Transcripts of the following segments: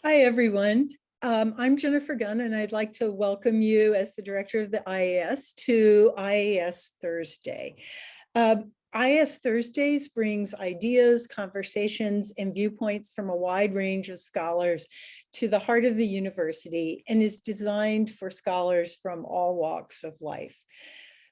Hi, everyone. I'm Jennifer Gunn, and I'd like to welcome you as the director of the IAS to IAS Thursday. IAS Thursdays brings ideas, conversations, and viewpoints from a wide range of scholars to the heart of the university and is designed for scholars from all walks of life.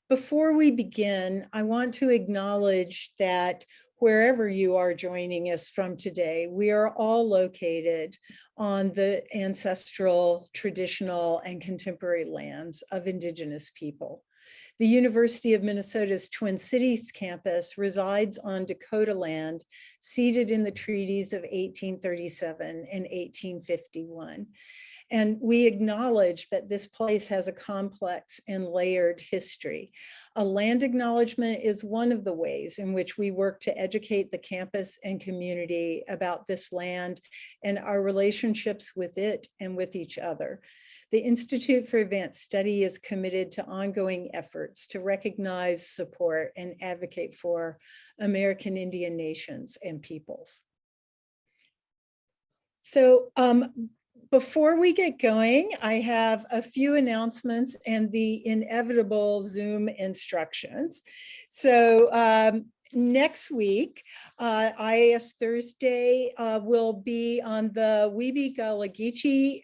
Before we begin, I want to acknowledge that wherever you are joining us from today, we are all located on the ancestral, traditional, and contemporary lands of Indigenous people. The University of Minnesota's Twin Cities campus resides on Dakota land, ceded in the treaties of 1837 and 1851. And we acknowledge that this place has a complex and layered history. A land acknowledgement is one of the ways in which we work to educate the campus and community about this land and our relationships with it and with each other. The Institute for Advanced Study is committed to ongoing efforts to recognize, support, and advocate for American Indian nations and peoples. So, before we get going, I have a few announcements and the inevitable Zoom instructions. So next week, IAS Thursday will be on the Weebie Galagichi,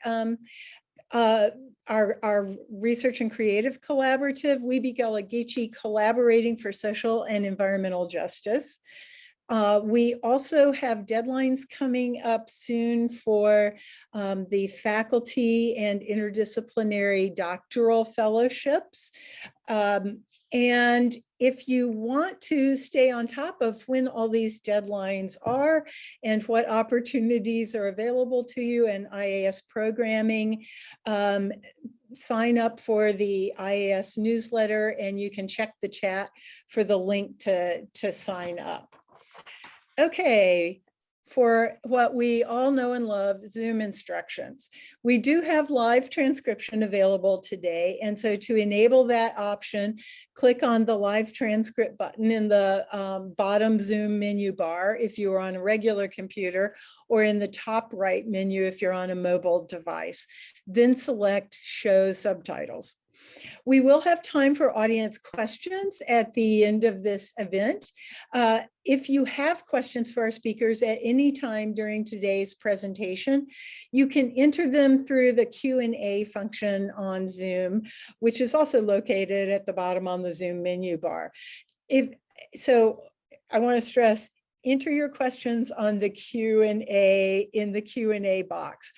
our Research and Creative Collaborative, Weebie Galagichi Collaborating for Social and Environmental Justice. We also have deadlines coming up soon for the faculty and interdisciplinary doctoral fellowships. And if you want to stay on top of when all these deadlines are and what opportunities are available to you in IAS programming, sign up for the IAS newsletter, and you can check the chat for the link to sign up. Okay, for what we all know and love, Zoom instructions. We do have live transcription available today. And so to enable that option, click on the live transcript button in the bottom Zoom menu bar if you are on a regular computer, or in the top right menu if you're on a mobile device. Then select Show Subtitles. We will have time for audience questions at the end of this event. If you have questions for our speakers at any time during today's presentation, you can enter them through the Q&A function on Zoom, which is also located at the bottom on the Zoom menu bar. So I want to stress, enter your questions on the Q&A in the Q&A box.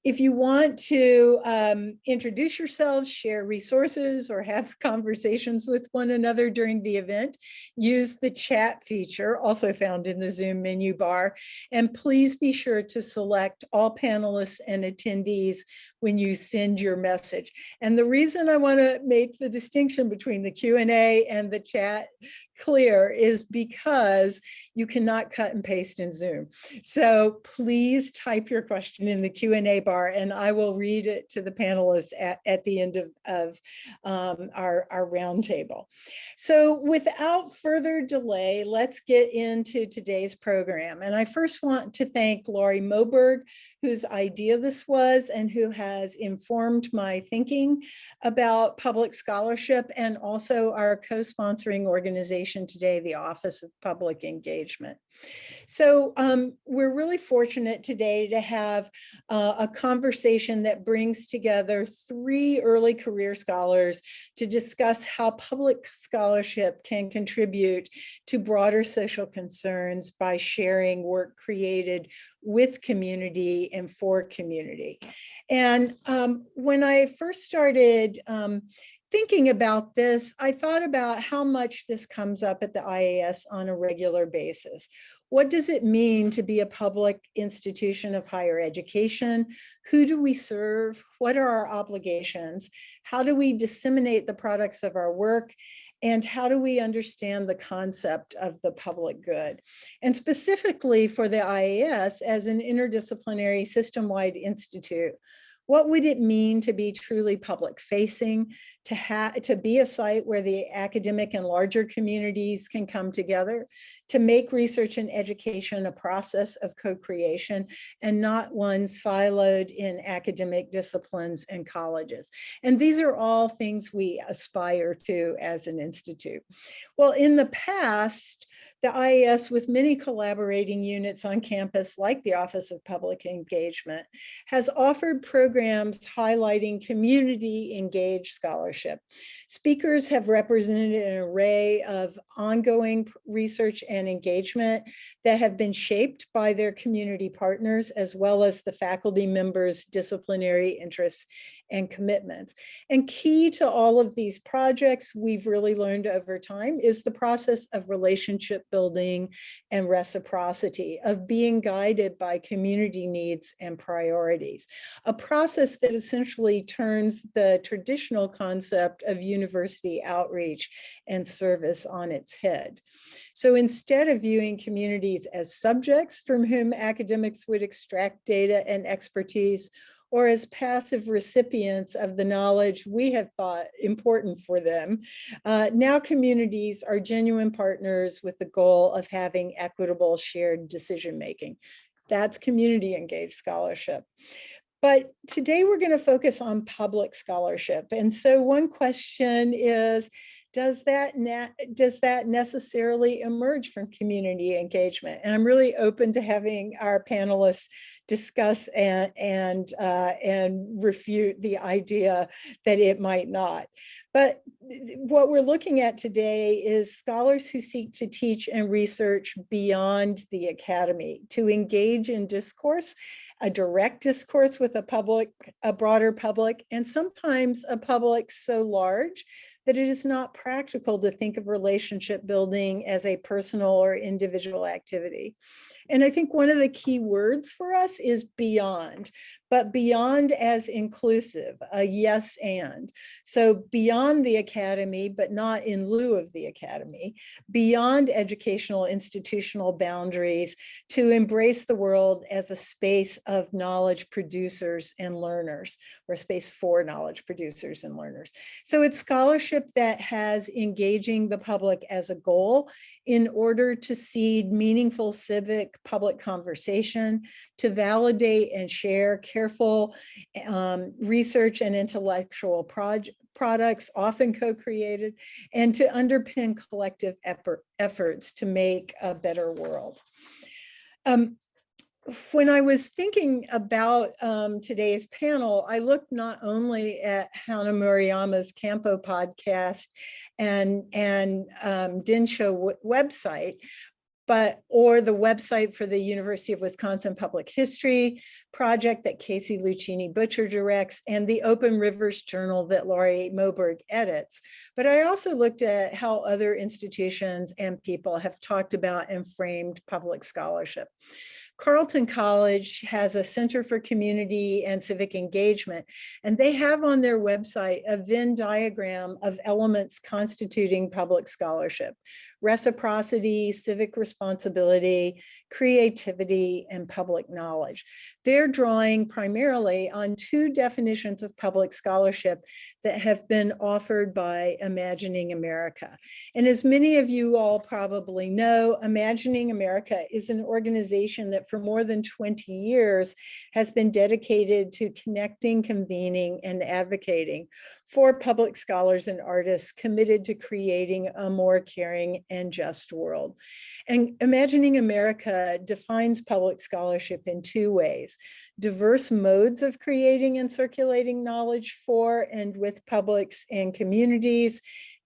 If you want to introduce yourselves, share resources, or have conversations with one another during the event, use the chat feature, also found in the Zoom menu bar. And please be sure to select all panelists and attendees when you send your message. And the reason I want to make the distinction between the Q&A and the chat clear is because you cannot cut and paste in Zoom. So please type your question in the Q&A bar, and I will read it to the panelists at the end of our roundtable. So without further delay, let's get into today's program. And I first want to thank Laurie Moberg, whose idea this was and who has informed my thinking about public scholarship, and also our co-sponsoring organization today, the Office of Public Engagement. So we're really fortunate today to have a conversation that brings together 3 early career scholars to discuss how public scholarship can contribute to broader social concerns by sharing work created with community and for community. And when I first started thinking about this, I thought about how much this comes up at the IAS on a regular basis. What does it mean to be a public institution of higher education? Who do we serve? What are our obligations? How do we disseminate the products of our work? And how do we understand the concept of the public good? And specifically for the IAS as an interdisciplinary system-wide institute, What would it mean to be truly public facing, to be a site where the academic and larger communities can come together, to make research and education a process of co-creation and not one siloed in academic disciplines and colleges. And these are all things we aspire to as an institute. Well, in the past, the IAS, with many collaborating units on campus, like the Office of Public Engagement, has offered programs highlighting community engaged scholarship. Speakers have represented an array of ongoing research and engagement that have been shaped by their community partners, as well as the faculty members' disciplinary interests and commitments. And key to all of these projects, we've really learned over time, is the process of relationship building and reciprocity, of being guided by community needs and priorities, a process that essentially turns the traditional concept of university outreach and service on its head. So instead of viewing communities as subjects from whom academics would extract data and expertise, or as passive recipients of the knowledge we have thought important for them, now communities are genuine partners with the goal of having equitable shared decision-making. That's community engaged scholarship. But today we're going to focus on public scholarship. And so one question is, does that necessarily emerge from community engagement? And I'm really open to having our panelists discuss and refute the idea that it might not. But what we're looking at today is scholars who seek to teach and research beyond the academy, to engage in discourse, a direct discourse with a broader public, and sometimes a public so large that it is not practical to think of relationship building as a personal or individual activity. And I think one of the key words for us is beyond, but beyond as inclusive, a yes and. So beyond the academy, but not in lieu of the academy, beyond educational institutional boundaries, to embrace the world as a space of knowledge producers and learners, or a space for knowledge producers and learners. So it's scholarship that has engaging the public as a goal in order to seed meaningful civic public conversation, to validate and share careful research and intellectual products, often co-created, and to underpin collective efforts to make a better world. When I was thinking about today's panel, I looked not only at Hana Maruyama's Campo podcast and Dinsho website, or the website for the University of Wisconsin Public History Project that Kacie Lucchini Butcher directs, and the Open Rivers Journal that Laurie Moberg edits. But I also looked at how other institutions and people have talked about and framed public scholarship. Carleton College has a Center for Community and Civic Engagement, and they have on their website a Venn diagram of elements constituting public scholarship: reciprocity, civic responsibility, creativity, and public knowledge. They're drawing primarily on two definitions of public scholarship that have been offered by Imagining America. And as many of you all probably know, Imagining America is an organization that for more than 20 years has been dedicated to connecting, convening, and advocating for public scholars and artists committed to creating a more caring and just world. And Imagining America defines public scholarship in two ways: diverse modes of creating and circulating knowledge for and with publics and communities,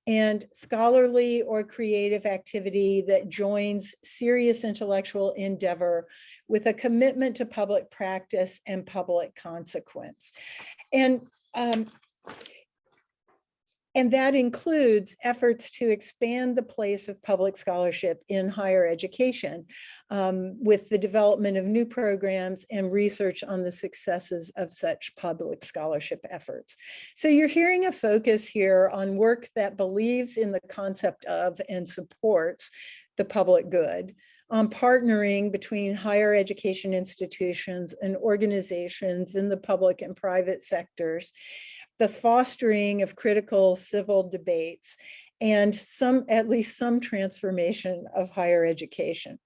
and scholarly or creative activity that joins serious intellectual endeavor with a commitment to public practice and public consequence. And that includes efforts to expand the place of public scholarship in higher education with the development of new programs and research on the successes of such public scholarship efforts. So you're hearing a focus here on work that believes in the concept of and supports the public good, on partnering between higher education institutions and organizations in the public and private sectors, the fostering of critical civil debates, and at least some transformation of higher education.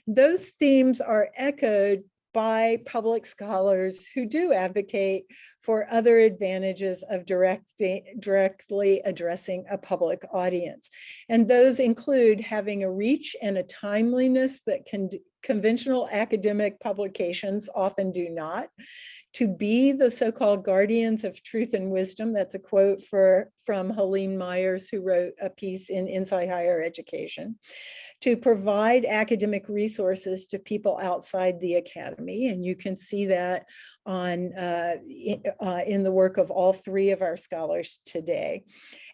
Those themes are echoed by public scholars who do advocate for other advantages of directly addressing a public audience. And those include having a reach and a timeliness that conventional academic publications often do not, to be the so-called guardians of truth and wisdom. That's a quote from Helene Myers, who wrote a piece in Inside Higher Education. To provide academic resources to people outside the academy. And you can see that in the work of all three of our scholars today.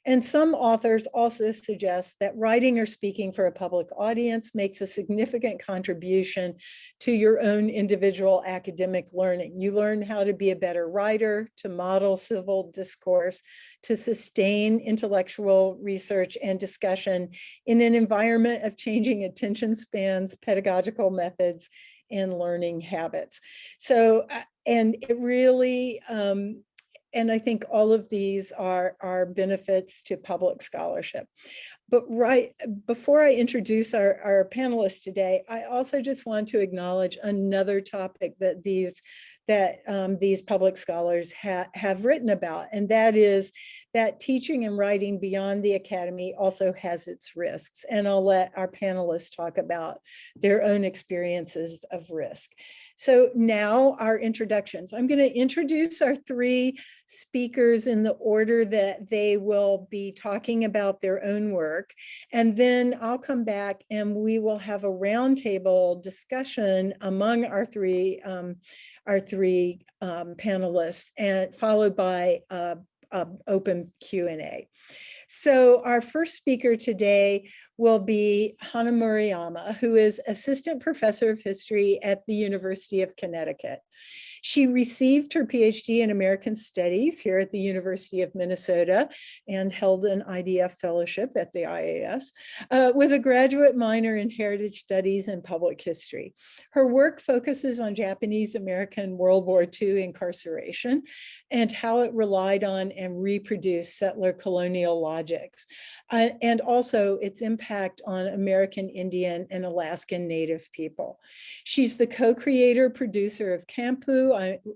And some authors also suggest that writing or speaking for a public audience makes a significant contribution to your own individual academic learning. You learn how to be a better writer, to model civil discourse, to sustain intellectual research and discussion in an environment of changing attention spans, pedagogical methods, and learning habits. So, and it really, and I think all of these are benefits to public scholarship. But right before I introduce our panelists today, I also just want to acknowledge another topic that these public scholars have written about, and that is that teaching and writing beyond the academy also has its risks. And I'll let our panelists talk about their own experiences of risk. So now our introductions. I'm going to introduce our three speakers in the order that they will be talking about their own work. And then I'll come back and we will have a roundtable discussion among our three panelists, and followed by open Q&A. So our first speaker today will be Hana Maruyama, who is Assistant Professor of History at the University of Connecticut. She received her PhD in American Studies here at the University of Minnesota and held an IDF fellowship at the IAS with a graduate minor in Heritage Studies and Public History. Her work focuses on Japanese American World War II incarceration and how it relied on and reproduced settler colonial logics, and also its impact on American Indian and Alaskan Native people. She's the co-creator, producer of Kampu,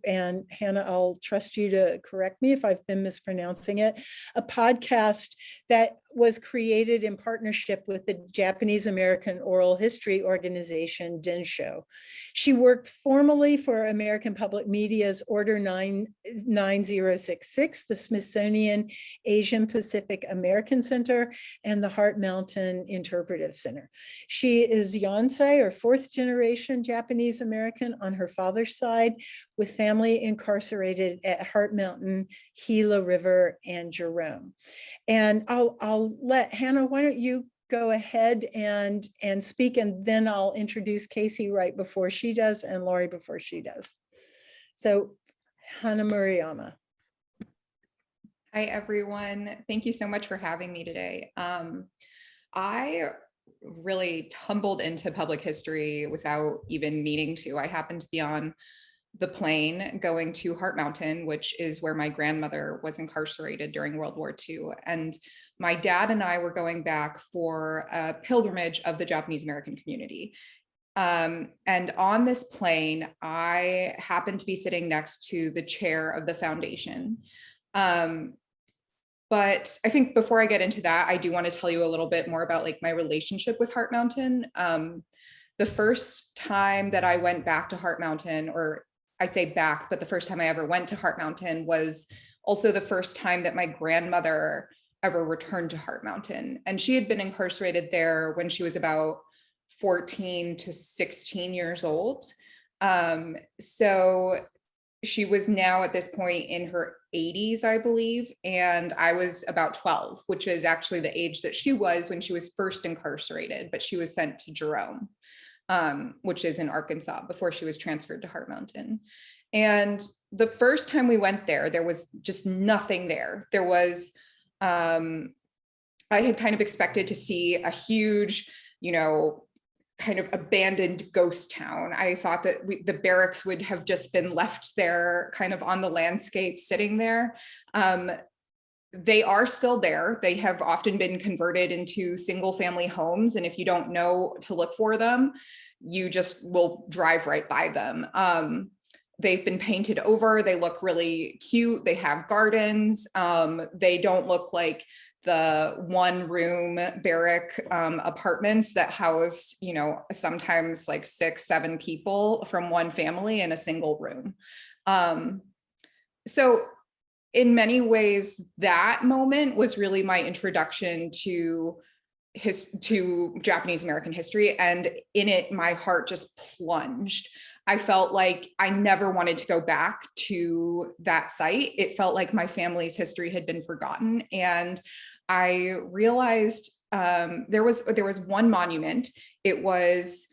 and Hana, I'll trust you to correct me if I've been mispronouncing it, a podcast that was created in partnership with the Japanese American Oral History organization, Densho. She worked formally for American Public Media's Order 9066, the Smithsonian Asian Pacific American Center, and the Heart Mountain Interpretive Center. She is Yonsei, or fourth generation Japanese American on her father's side, with family incarcerated at Heart Mountain, Gila River, and Jerome. And I'll let Hana, why don't you go ahead and speak, and then I'll introduce Kacie right before she does and Laurie before she does. So Hana Maruyama. Hi, everyone. Thank you so much for having me today. I really tumbled into public history without even meaning to. I happened to be on the plane going to Heart Mountain, which is where my grandmother was incarcerated during World War II. And my dad and I were going back for a pilgrimage of the Japanese American community. And on this plane, I happened to be sitting next to the chair of the foundation. But I think before I get into that, I do want to tell you a little bit more about like my relationship with Heart Mountain. The first time that I went back to Heart Mountain, or I say back, but the first time I ever went to Heart Mountain was also the first time that my grandmother ever returned to Heart Mountain. And she had been incarcerated there when she was about 14 to 16 years old. So she was now at this point in her 80s, I believe, and I was about 12, which is actually the age that she was when she was first incarcerated, but she was sent to Jerome, which is in Arkansas, before she was transferred to Heart Mountain. And the first time we went there, there was just nothing there. There was, I had kind of expected to see a huge, kind of abandoned ghost town. I thought that the barracks would have just been left there kind of on the landscape sitting there. They are still there. They have often been converted into single family homes. And if you don't know to look for them, you just will drive right by them. They've been painted over. They look really cute. They have gardens. They don't look like the one room barrack apartments that housed, you know, sometimes like 6, 7 people from one family in a single room. So in many ways, that moment was really my introduction to Japanese American history. And in it, my heart just plunged. I felt like I never wanted to go back to that site. It felt like my family's history had been forgotten. And I realized there was one monument. It was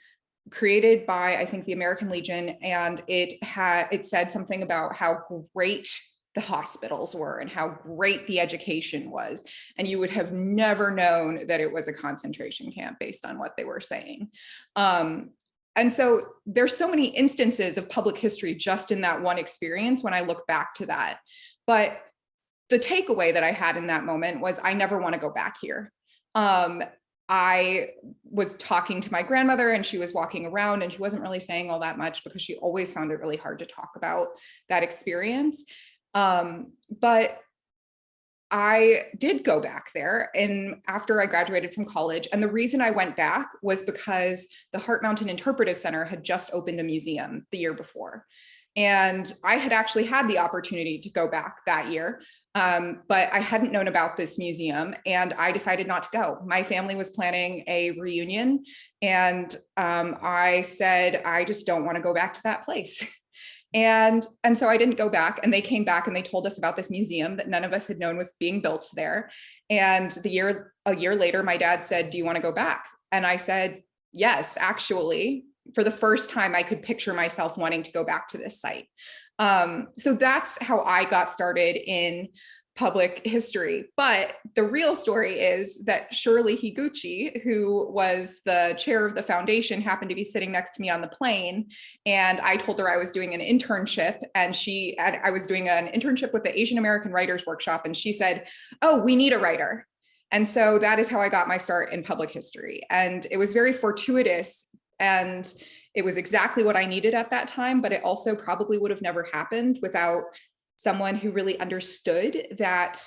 created by, I think, the American Legion, and it said something about how great the hospitals were and how great the education was. And you would have never known that it was a concentration camp based on what they were saying. And so there's so many instances of public history just in that one experience when I look back to that. But the takeaway that I had in that moment was I never want to go back here. I was talking to my grandmother and she was walking around and she wasn't really saying all that much because she always found it really hard to talk about that experience. But I did go back there and after I graduated from college, and the reason I went back was because the Heart Mountain Interpretive Center had just opened a museum the year before. And I had actually had the opportunity to go back that year, but I hadn't known about this museum and I decided not to go. My family was planning a reunion and I said, I just don't want to go back to that place. And so I didn't go back, and they came back and they told us about this museum that none of us had known was being built there. And a year later, my dad said, do you want to go back? And I said, yes, actually, for the first time, I could picture myself wanting to go back to this site. So that's how I got started in public history. But the real story is that Shirley Higuchi, who was the chair of the foundation, happened to be sitting next to me on the plane. And I told her I was doing an internship, and I was doing an internship with the Asian American Writers Workshop. And she said, oh, we need a writer. And so that is how I got my start in public history. And it was very fortuitous. And it was exactly what I needed at that time, but it also probably would have never happened without someone who really understood that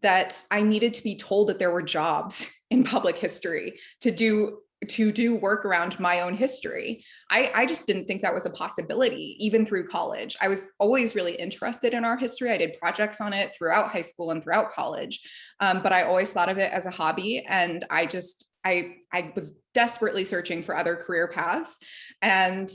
that I needed to be told that there were jobs in public history to do work around my own history. I just didn't think that was a possibility, even through college. I was always really interested in our history. I did projects on it throughout high school and throughout college, but I always thought of it as a hobby. And I was desperately searching for other career paths, and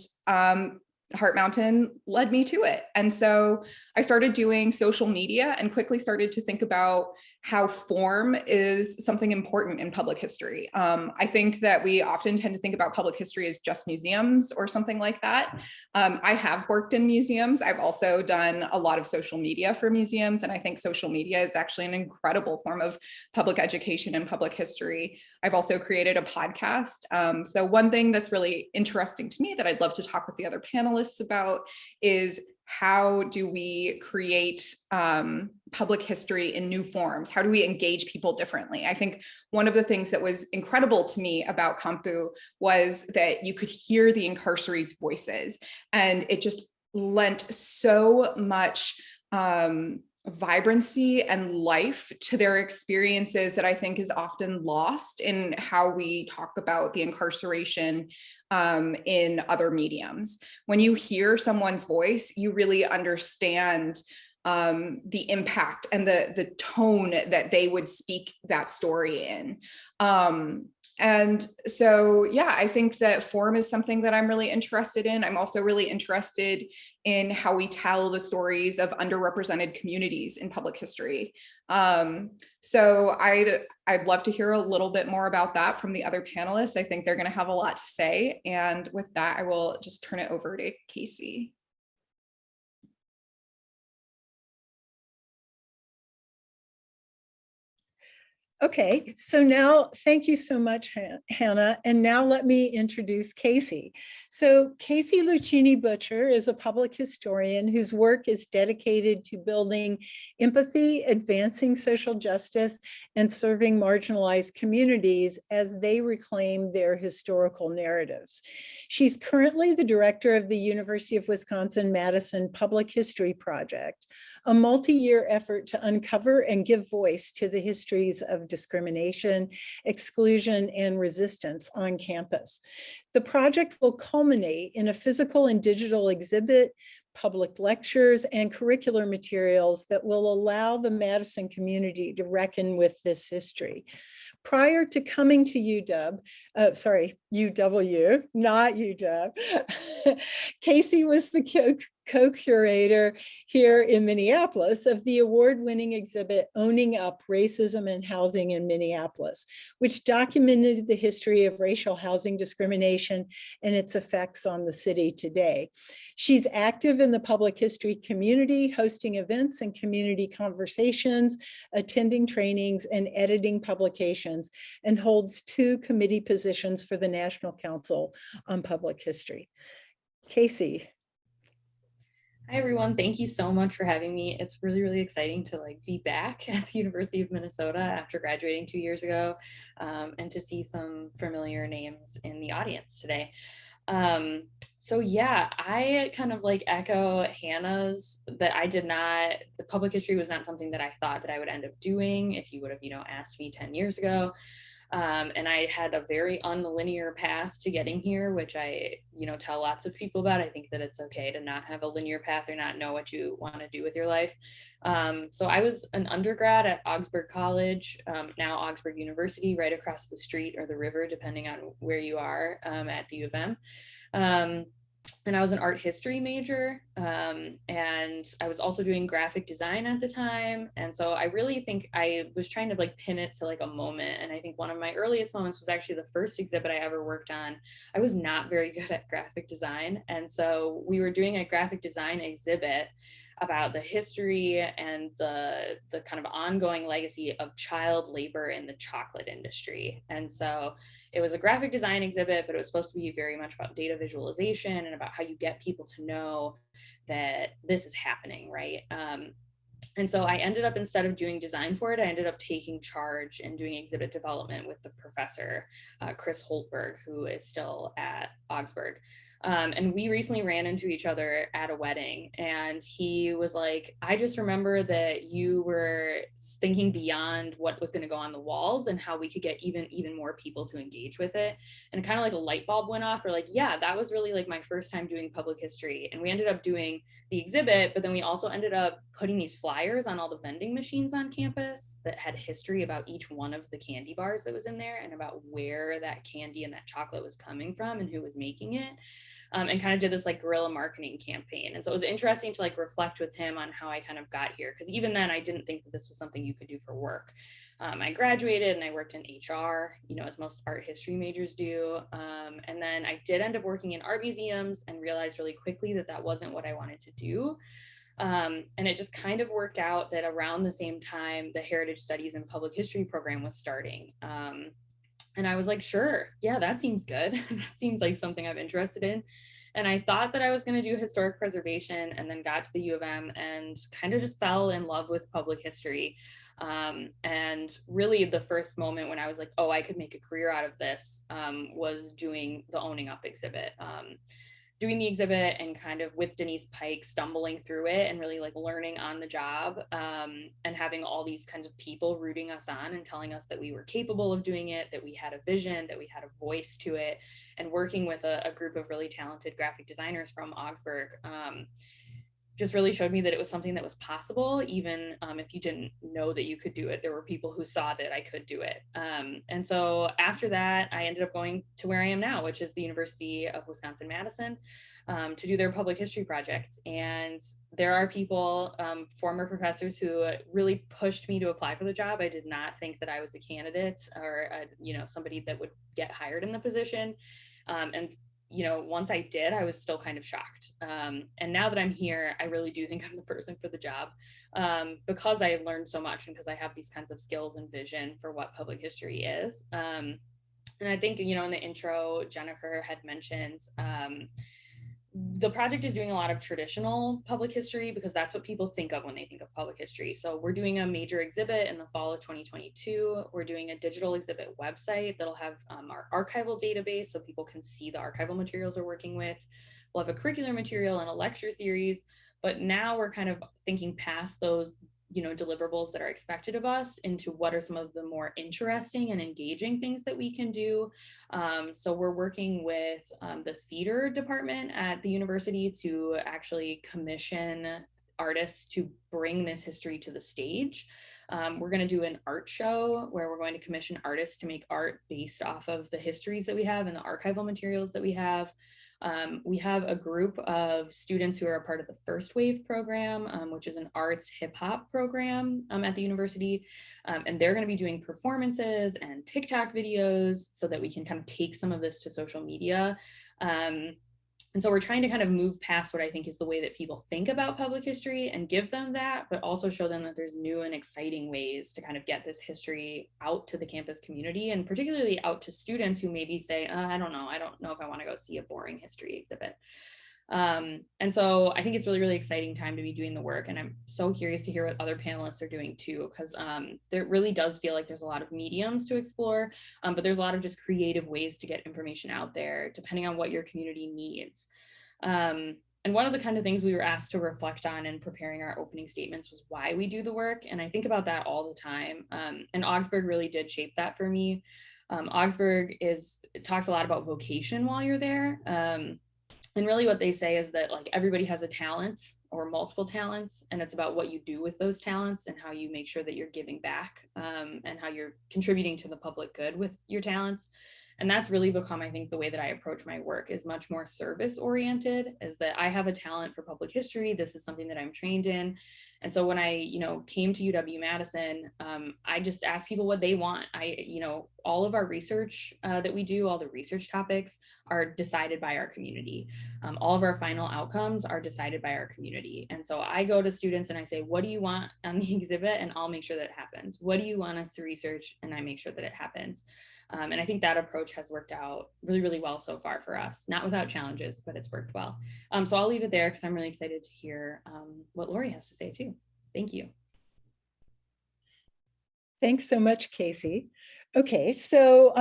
Heart Mountain led me to it. And so I started doing social media and quickly started to think about how form is something important in public history. I think that we often tend to think about public history as just museums or something like that. I have worked in museums. I've also done a lot of social media for museums. And I think social media is actually an incredible form of public education and public history. I've also created a podcast. So one thing that's really interesting to me that I'd love to talk with the other panelists about is how do we create public history in new forms? How do we engage people differently? I think one of the things that was incredible to me about Kampu was that you could hear the incarcerees' voices, and it just lent so much vibrancy and life to their experiences that I think is often lost in how we talk about the incarceration in other mediums. When you hear someone's voice, you really understand the impact and the tone that they would speak that story in. And so, yeah, I think that form is something that I'm really interested in. I'm also really interested in how we tell the stories of underrepresented communities in public history. So I'd love to hear a little bit more about that from the other panelists. I think they're going to have a lot to say. And with that, I will just turn it over to Kacie. Okay, so now thank you so much, Hannah. And now let me introduce Kacie. So Kacie Lucchini Butcher is a public historian whose work is dedicated to building empathy, advancing social justice, and serving marginalized communities as they reclaim their historical narratives. She's currently the director of the University of Wisconsin-Madison Public History Project, a multi-year effort to uncover and give voice to the histories of discrimination, exclusion, and resistance on campus. The project will culminate in a physical and digital exhibit, public lectures, and curricular materials that will allow the Madison community to reckon with this history. Prior to coming to UW, not UW, Kacie was the co-curator here in Minneapolis of the award-winning exhibit Owning Up Racism and Housing in Minneapolis, which documented the history of racial housing discrimination and its effects on the city today. She's active in the public history community, hosting events and community conversations, attending trainings, and editing publications, and holds 2 committee positions for the National Council on Public History. Kacie. Hi, everyone. Thank you so much for having me. It's really, really exciting to be back at the University of Minnesota after graduating 2 years ago, and to see some familiar names in the audience today. So yeah, I kind of echo Hannah's that the public history was not something that I thought that I would end up doing if you would have, asked me 10 years ago. And I had a very unlinear path to getting here, which I, tell lots of people about. I think that it's okay to not have a linear path or not know what you want to do with your life. So I was an undergrad at Augsburg College, now Augsburg University, right across the street or the river, depending on where you are, at the U of M. And I was an art history major, and I was also doing graphic design at the time. And so I really think I was trying to pin it to a moment. And I think one of my earliest moments was actually the first exhibit I ever worked on. I was not very good at graphic design. And so we were doing a graphic design exhibit about the history and the kind of ongoing legacy of child labor in the chocolate industry. And so it was a graphic design exhibit, but it was supposed to be very much about data visualization and about how you get people to know that this is happening, right? And so I ended up, instead of doing design for it, I ended up taking charge and doing exhibit development with the professor, Chris Holtberg, who is still at Augsburg. And we recently ran into each other at a wedding, and he was like, I just remember that you were thinking beyond what was going to go on the walls and how we could get even more people to engage with it. And kind of a light bulb went off. We're like, yeah, that was really my first time doing public history. And we ended up doing the exhibit, but then we also ended up putting these flyers on all the vending machines on campus that had history about each one of the candy bars that was in there and about where that candy and that chocolate was coming from and who was making it. And kind of did this guerrilla marketing campaign. And so it was interesting to reflect with him on how I kind of got here. Because even then I didn't think that this was something you could do for work. I graduated and I worked in HR, as most art history majors do. And then I did end up working in art museums and realized really quickly that that wasn't what I wanted to do. And it just kind of worked out that around the same time, the Heritage Studies and Public History program was starting. And I was like, sure, yeah, that seems good. That seems like something I'm interested in. And I thought that I was going to do historic preservation, and then got to the U of M and kind of just fell in love with public history. And really the first moment when I was like, oh, I could make a career out of this, was doing the Owning Up exhibit. Doing the exhibit and kind of with Denise Pike stumbling through it and really learning on the job, and having all these kinds of people rooting us on and telling us that we were capable of doing it, that we had a vision, that we had a voice to it, and working with a group of really talented graphic designers from Augsburg. Just really showed me that it was something that was possible, even if you didn't know that you could do it. There were people who saw that I could do it. And so after that, I ended up going to where I am now, which is the University of Wisconsin-Madison, to do their public history project. And there are people, former professors, who really pushed me to apply for the job. I did not think that I was a candidate or somebody that would get hired in the position. And once I did, I was still kind of shocked. And now that I'm here, I really do think I'm the person for the job, because I learned so much and because I have these kinds of skills and vision for what public history is. And I think, in the intro, Jennifer had mentioned, the project is doing a lot of traditional public history because that's what people think of when they think of public history. So we're doing a major exhibit in the fall of 2022. We're doing a digital exhibit website that'll have our archival database so people can see the archival materials we're working with. We'll have a curricular material and a lecture series, but now we're kind of thinking past those deliverables that are expected of us into what are some of the more interesting and engaging things that we can do. So we're working with the theater department at the university to actually commission artists to bring this history to the stage. We're going to do an art show where we're going to commission artists to make art based off of the histories that we have and the archival materials that we have. We have a group of students who are a part of the First Wave program, which is an arts hip hop program at the university. And they're going to be doing performances and TikTok videos so that we can kind of take some of this to social media. And so we're trying to kind of move past what I think is the way that people think about public history and give them that, but also show them that there's new and exciting ways to kind of get this history out to the campus community, and particularly out to students who maybe say, I don't know if I want to go see a boring history exhibit. And so I think it's really, really exciting time to be doing the work. And I'm so curious to hear what other panelists are doing too, because there really does feel like there's a lot of mediums to explore, but there's a lot of just creative ways to get information out there, depending on what your community needs. And one of the kind of things we were asked to reflect on in preparing our opening statements was why we do the work. And I think about that all the time. And Augsburg really did shape that for me. Augsburg talks a lot about vocation while you're there. And really what they say is that like everybody has a talent or multiple talents, and it's about what you do with those talents and how you make sure that you're giving back, and how you're contributing to the public good with your talents. And that's really become, I think, the way that I approach my work is much more service oriented, is that I have a talent for public history. This is something that I'm trained in. And so when I, came to UW-Madison, I just asked people what they want. All of our research that we do, all the research topics are decided by our community. All of our final outcomes are decided by our community. And so I go to students and I say, what do you want on the exhibit? And I'll make sure that it happens. What do you want us to research? And I make sure that it happens. And I think that approach has worked out really, really well so far for us, not without challenges, but it's worked well. So I'll leave it there because I'm really excited to hear what Laurie has to say too. Thank you. Thanks so much, Kacie. Okay, so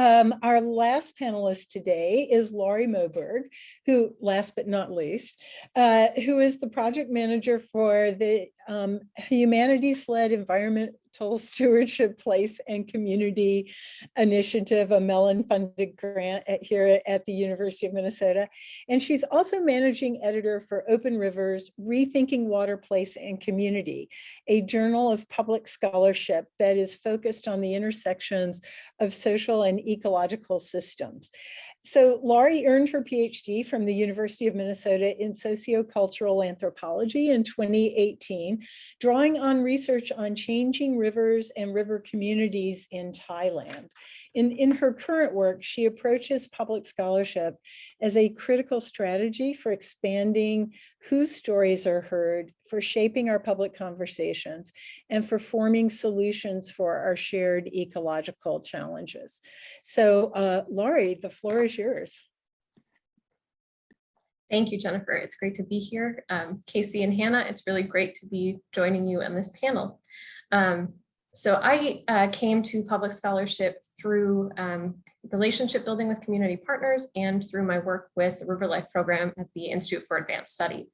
our last panelist today is Laurie Moberg, who, last but not least, who is the project manager for the humanities-led environmental stewardship, place, and community initiative, a Mellon-funded grant here at the University of Minnesota. And she's also managing editor for Open Rivers, Rethinking Water, Place, and Community, a journal of public scholarship that is focused on the intersections of social and ecological systems. So Laurie earned her PhD from the University of Minnesota in sociocultural anthropology in 2018, drawing on research on changing rivers and river communities in Thailand. In her current work, she approaches public scholarship as a critical strategy for expanding whose stories are heard, for shaping our public conversations, and for forming solutions for our shared ecological challenges. So Laurie, the floor is yours. Thank you, Jennifer. It's great to be here. Kacie and Hannah, it's really great to be joining you on this panel. So I came to public scholarship through relationship building with community partners and through my work with the River Life program at the Institute for Advanced Study.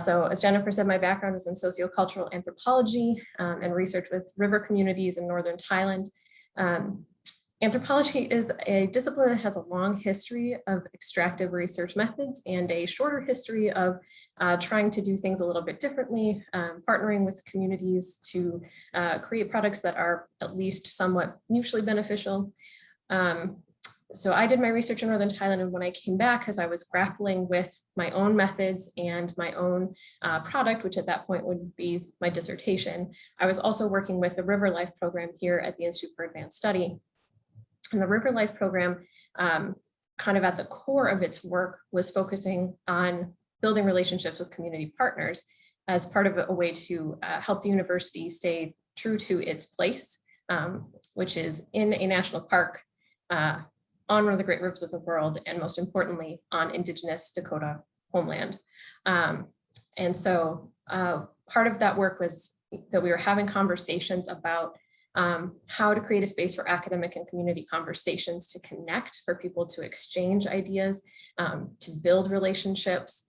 So as Jennifer said, my background is in sociocultural anthropology and research with river communities in northern Thailand. Anthropology is a discipline that has a long history of extractive research methods and a shorter history of trying to do things a little bit differently, partnering with communities to create products that are at least somewhat mutually beneficial. So I did my research in northern Thailand, and when I came back, as I was grappling with my own methods and my own product, which at that point would be my dissertation, I was also working with the River Life program here at the Institute for Advanced Study. And the River Life program kind of at the core of its work was focusing on building relationships with community partners as part of a way to help the university stay true to its place, which is in a national park on one of the great rivers of the world, and most importantly, on Indigenous Dakota homeland. And so part of that work was that we were having conversations about how to create a space for academic and community conversations to connect, for people to exchange ideas, to build relationships.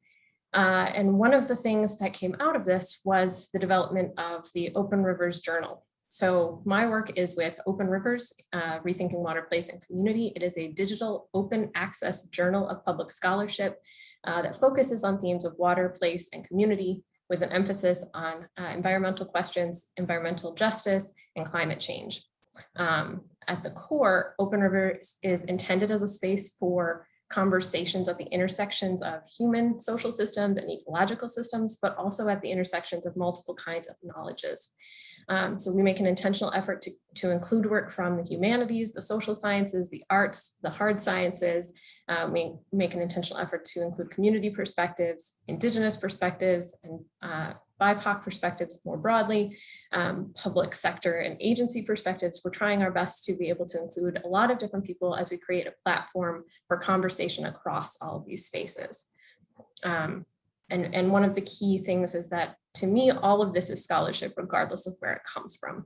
And one of the things that came out of this was the development of the Open Rivers Journal. So my work is with Open Rivers, Rethinking Water, Place, and Community. It is a digital open access journal of public scholarship that focuses on themes of water, place, and community, with an emphasis on environmental questions, environmental justice, and climate change. At the core, Open Rivers is intended as a space for conversations at the intersections of human social systems and ecological systems, but also at the intersections of multiple kinds of knowledges. So we make an intentional effort to include work from the humanities, the social sciences, the arts, the hard sciences. We make an intentional effort to include community perspectives, Indigenous perspectives, and BIPOC perspectives more broadly, public sector and agency perspectives. We're trying our best to be able to include a lot of different people as we create a platform for conversation across all of these spaces. And one of the key things is that, to me, all of this is scholarship, regardless of where it comes from.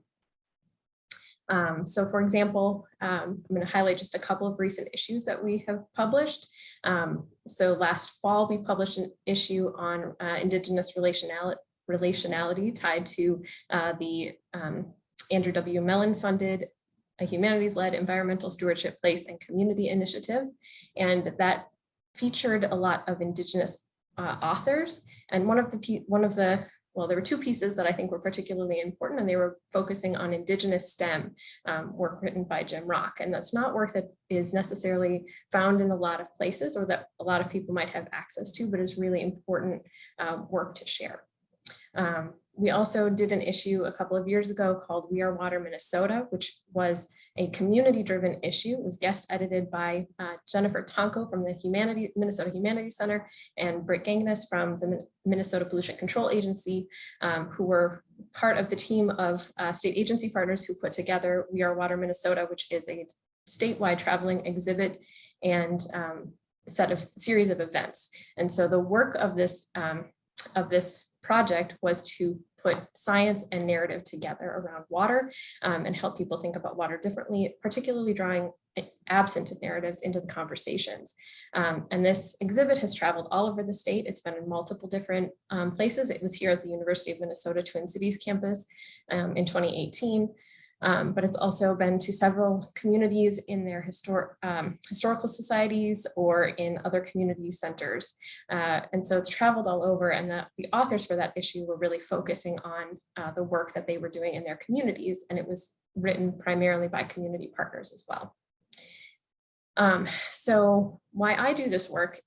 So for example, I'm going to highlight just a couple of recent issues that we have published. So last fall, we published an issue on Indigenous relationality tied to the Andrew W. Mellon funded a humanities-led environmental stewardship, place, and community initiative. And that featured a lot of Indigenous authors. And well, there were two pieces that I think were particularly important, and they were focusing on Indigenous STEM work written by Jim Rock. And that's not work that is necessarily found in a lot of places or that a lot of people might have access to, but is really important work to share. We also did an issue a couple of years ago called We Are Water Minnesota, which was a community-driven issue. It was guest edited by Jennifer Tonko from the Minnesota Humanities Center and Britt Gangnes from the Minnesota Pollution Control Agency, who were part of the team of state agency partners who put together We Are Water Minnesota, which is a statewide traveling exhibit and series of events. And so the work of this project was to put science and narrative together around water and help people think about water differently, particularly drawing absent narratives into the conversations. And this exhibit has traveled all over the state. It's been in multiple different places. It was here at the University of Minnesota Twin Cities campus in 2018. But it's also been to several communities in their historical societies or in other community centers. And so it's traveled all over, and the authors for that issue were really focusing on the work that they were doing in their communities, and it was written primarily by community partners as well. So why I do this work,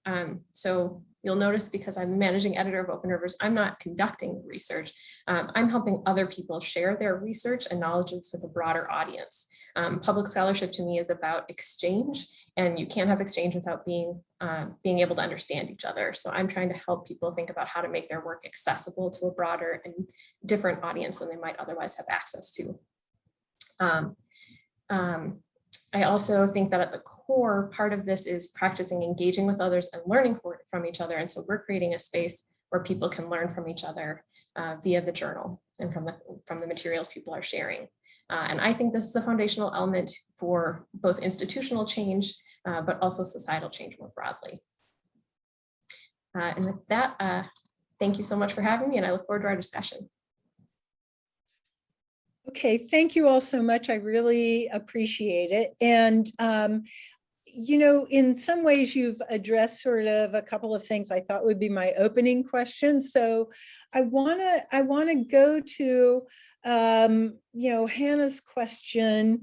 so you'll notice, because I'm the managing editor of Open Rivers, I'm not conducting research. I'm helping other people share their research and knowledges with a broader audience. Public scholarship to me is about exchange, and you can't have exchange without being able to understand each other. So I'm trying to help people think about how to make their work accessible to a broader and different audience than they might otherwise have access to. I also think that at the core, part of this is practicing engaging with others and learning from each other. And so we're creating a space where people can learn from each other via the journal and from the materials people are sharing. And I think this is a foundational element for both institutional change, but also societal change more broadly. And with that, thank you so much for having me, and I look forward to our discussion. Okay, thank you all so much. I really appreciate it. And, you know, in some ways you've addressed sort of a couple of things I thought would be my opening questions. So I wanna go to you know, Hannah's question,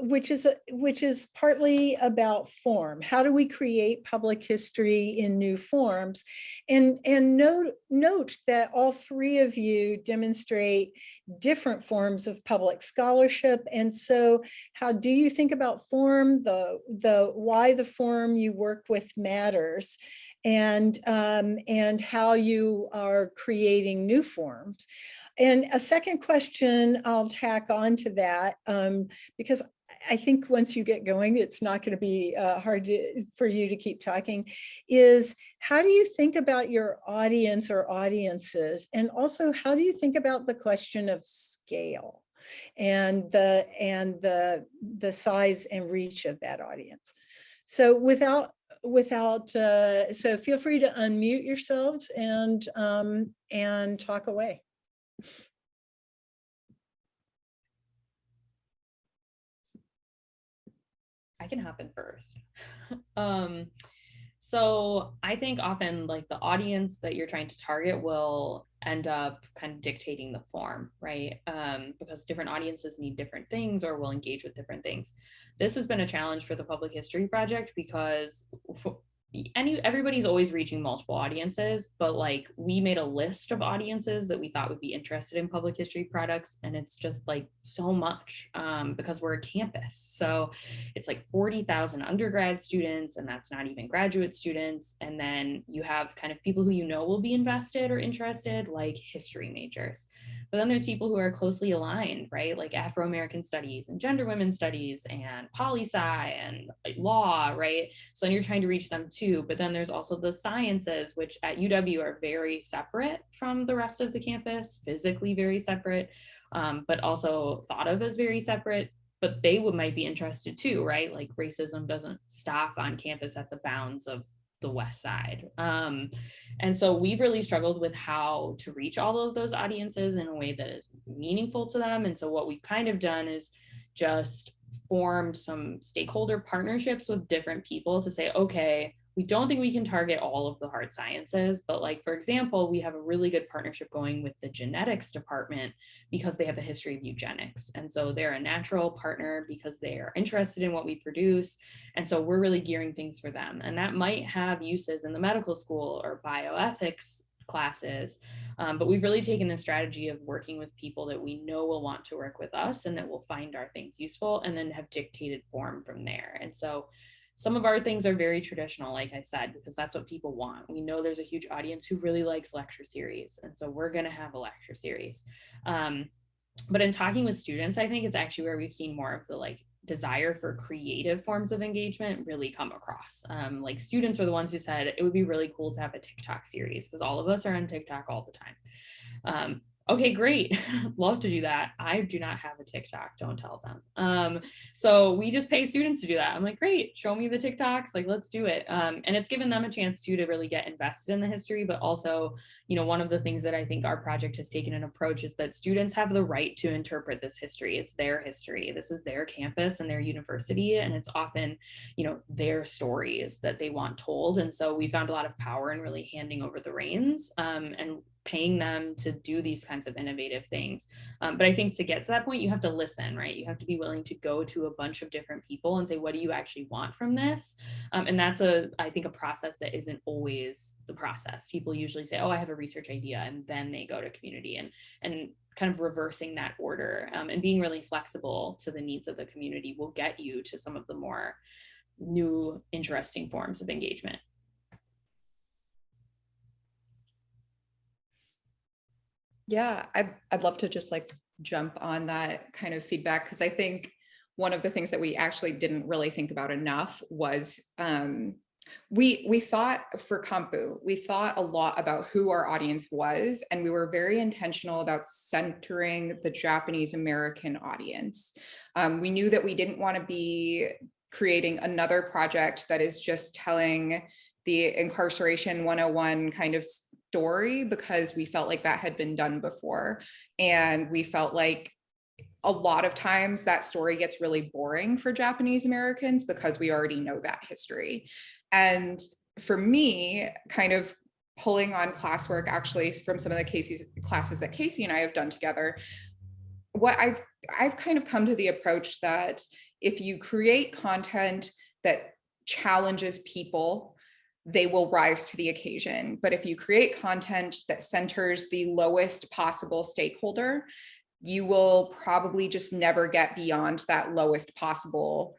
which is partly about form. How do we create public history in new forms? And note that all three of you demonstrate different forms of public scholarship. And so how do you think about form? The why the form you work with matters, and how you are creating new forms. And a second question I'll tack on to that, because I think once you get going, it's not going to be hard for you to keep talking, is how do you think about your audience or audiences? And also, how do you think about the question of scale and the size and reach of that audience? So so feel free to unmute yourselves and talk away. I can hop in first. So I think often like the audience that you're trying to target will end up kind of dictating the form, right? Because different audiences need different things or will engage with different things. This has been a challenge for the Public History Project because everybody's always reaching multiple audiences, but like we made a list of audiences that we thought would be interested in public history products, and it's just like so much because we're a campus. So it's like 40,000 undergrad students, and that's not even graduate students. And then you have kind of people who you know will be invested or interested, like history majors. But then there's people who are closely aligned, right? Like Afro-American studies and gender women studies and poli-sci and law, right? So then you're trying to reach them too. But then there's also the sciences, which at UW are very separate from the rest of the campus, physically very separate, but also thought of as very separate. But they might be interested too, right? Like racism doesn't stop on campus at the bounds of the West Side. And so we've really struggled with how to reach all of those audiences in a way that is meaningful to them. And so what we've kind of done is just formed some stakeholder partnerships with different people to say, okay, we don't think we can target all of the hard sciences, but like, for example, we have a really good partnership going with the genetics department because they have a history of eugenics. And so they're a natural partner because they are interested in what we produce. And so we're really gearing things for them. And that might have uses in the medical school or bioethics classes. But we've really taken the strategy of working with people that we know will want to work with us and that will find our things useful, and then have dictated form from there. And so some of our things are very traditional, like I said, because that's what people want. We know there's a huge audience who really likes lecture series. And so we're going to have a lecture series. But in talking with students, I think it's actually where we've seen more of the like desire for creative forms of engagement really come across. Like students were the ones who said it would be really cool to have a TikTok series because all of us are on TikTok all the time. Okay, great. Love to do that. I do not have a TikTok. Don't tell them. So we just pay students to do that. I'm like, great, show me the TikToks. Like, let's do it. And it's given them a chance too to really get invested in the history. But also, you know, one of the things that I think our project has taken an approach is that students have the right to interpret this history. It's their history. This is their campus and their university. And it's often, you know, their stories that they want told. And so we found a lot of power in really handing over the reins and paying them to do these kinds of innovative things. But I think to get to that point, you have to listen, right? You have to be willing to go to a bunch of different people and say, what do you actually want from this? And that's I think a process that isn't always the process. People usually say, oh, I have a research idea, and then they go to community, and kind of reversing that order and being really flexible to the needs of the community will get you to some of the more new, interesting forms of engagement. Yeah, I'd love to just like jump on that kind of feedback, because I think one of the things that we actually didn't really think about enough was we thought for Kampu, we thought a lot about who our audience was, and we were very intentional about centering the Japanese American audience. We knew that we didn't want to be creating another project that is just telling the incarceration 101 kind of story, because we felt like that had been done before. And we felt like a lot of times that story gets really boring for Japanese Americans because we already know that history. And for me, kind of pulling on classwork actually from some of the classes that Kacie and I have done together, what I've kind of come to the approach that if you create content that challenges people, they will rise to the occasion. But if you create content that centers the lowest possible stakeholder, you will probably just never get beyond that lowest possible,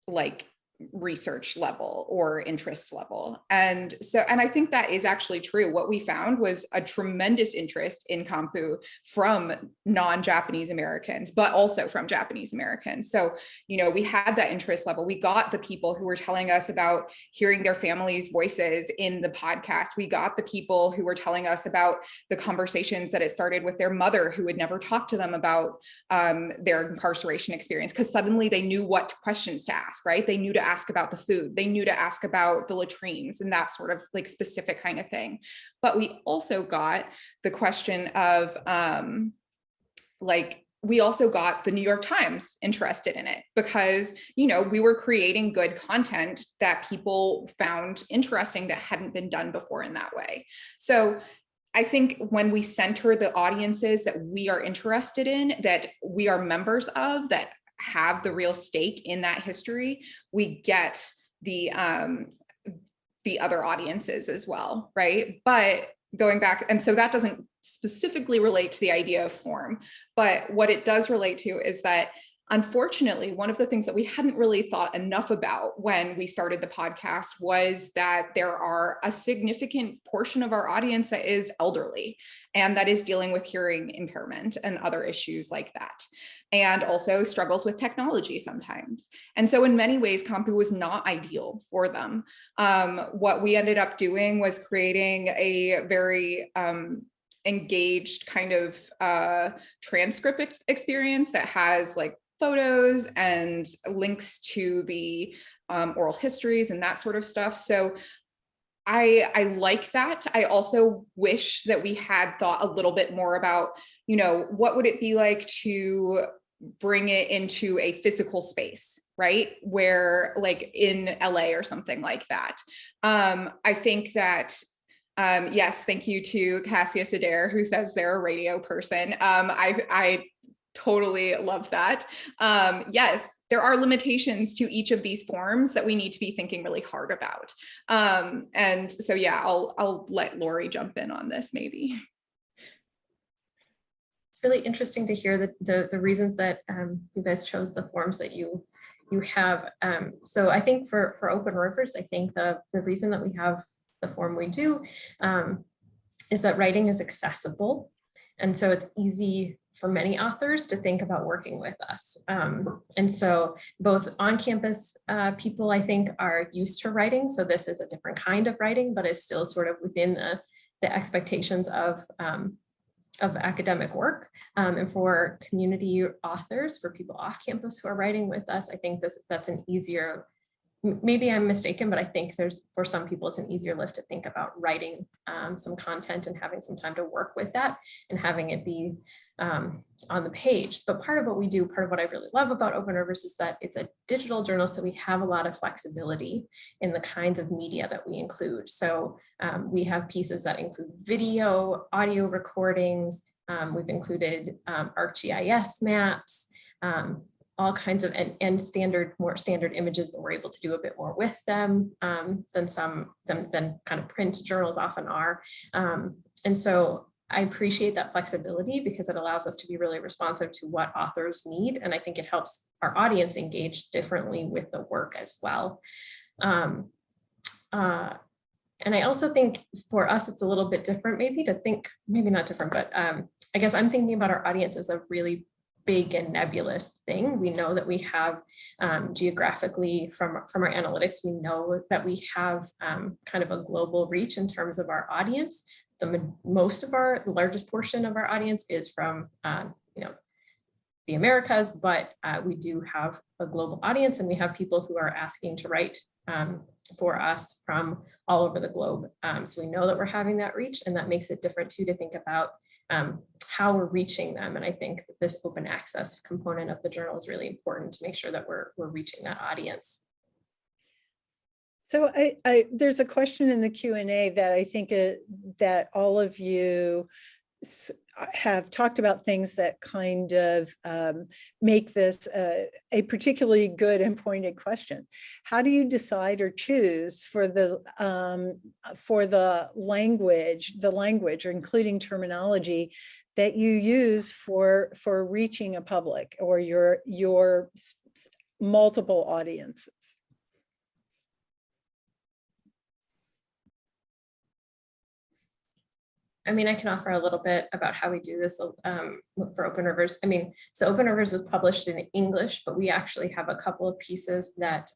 like, research level or interest level. And I think that is actually true. What we found was a tremendous interest in Kampu from non-Japanese Americans, but also from Japanese Americans. So, we had that interest level. We got the people who were telling us about hearing their families' voices in the podcast. We got the people who were telling us about the conversations that it started with their mother, who had never talked to them about their incarceration experience, because suddenly they knew what questions to ask, right? They knew to ask about the food, they knew to ask about the latrines and that sort of like specific kind of thing. But we also got the question of we also got the New York Times interested in it, because we were creating good content that people found interesting that hadn't been done before in that way. So I think when we center the audiences that we are interested in, that we are members of, that have the real stake in that history, we get the other audiences as well, right? But going back, and so that doesn't specifically relate to the idea of form, but what it does relate to is that, unfortunately, one of the things that we hadn't really thought enough about when we started the podcast was that there are a significant portion of our audience that is elderly and that is dealing with hearing impairment and other issues like that, and also struggles with technology sometimes. And so in many ways, Kampu was not ideal for them. What we ended up doing was creating a very engaged kind of transcript experience that has like photos and links to the oral histories and that sort of stuff. So I like that. I also wish that we had thought a little bit more about, what would it be like to bring it into a physical space, right? Where, like in LA or something like that. I think that yes, thank you to Kacie Adair, who says they're a radio person. I totally love that. Yes, there are limitations to each of these forms that we need to be thinking really hard about. And so, yeah, I'll let Laurie jump in on this maybe. It's really interesting to hear the reasons that you guys chose the forms that you have. So I think for Open Rivers, I think the reason that we have the form we do is that writing is accessible. And so it's easy for many authors to think about working with us. And so both on-campus people, I think, are used to writing. So this is a different kind of writing, but is still sort of within the expectations of academic work. And for community authors, for people off campus who are writing with us, I think that's an easier, maybe I'm mistaken, but I think for some people, it's an easier lift to think about writing some content and having some time to work with that and having it be on the page. But part of what we do, part of what I really love about Open Rivers is that it's a digital journal. So we have a lot of flexibility in the kinds of media that we include. So we have pieces that include video, audio recordings. We've included ArcGIS maps, all kinds of and more standard images, but we're able to do a bit more with them than kind of print journals often are. And so I appreciate that flexibility because it allows us to be really responsive to what authors need. And I think it helps our audience engage differently with the work as well. And I also think for us, it's a little bit different, maybe not different, but I guess I'm thinking about our audience as a really big and nebulous thing. We know that we have geographically from our analytics, we know that we have kind of a global reach in terms of our audience. The largest portion of our audience is from the Americas, but we do have a global audience and we have people who are asking to write for us from all over the globe. So we know that we're having that reach, and that makes it different too to think about how we're reaching them. And I think that this open access component of the journal is really important to make sure that we're reaching that audience. So there's a question in the Q&A that I think that all of you have talked about things that kind of make this a particularly good and pointed question. How do you decide or choose for the language, or including terminology that you use for reaching a public or your multiple audiences? I mean, I can offer a little bit about how we do this for Open Rivers. I mean, so Open Rivers is published in English, but we actually have a couple of pieces that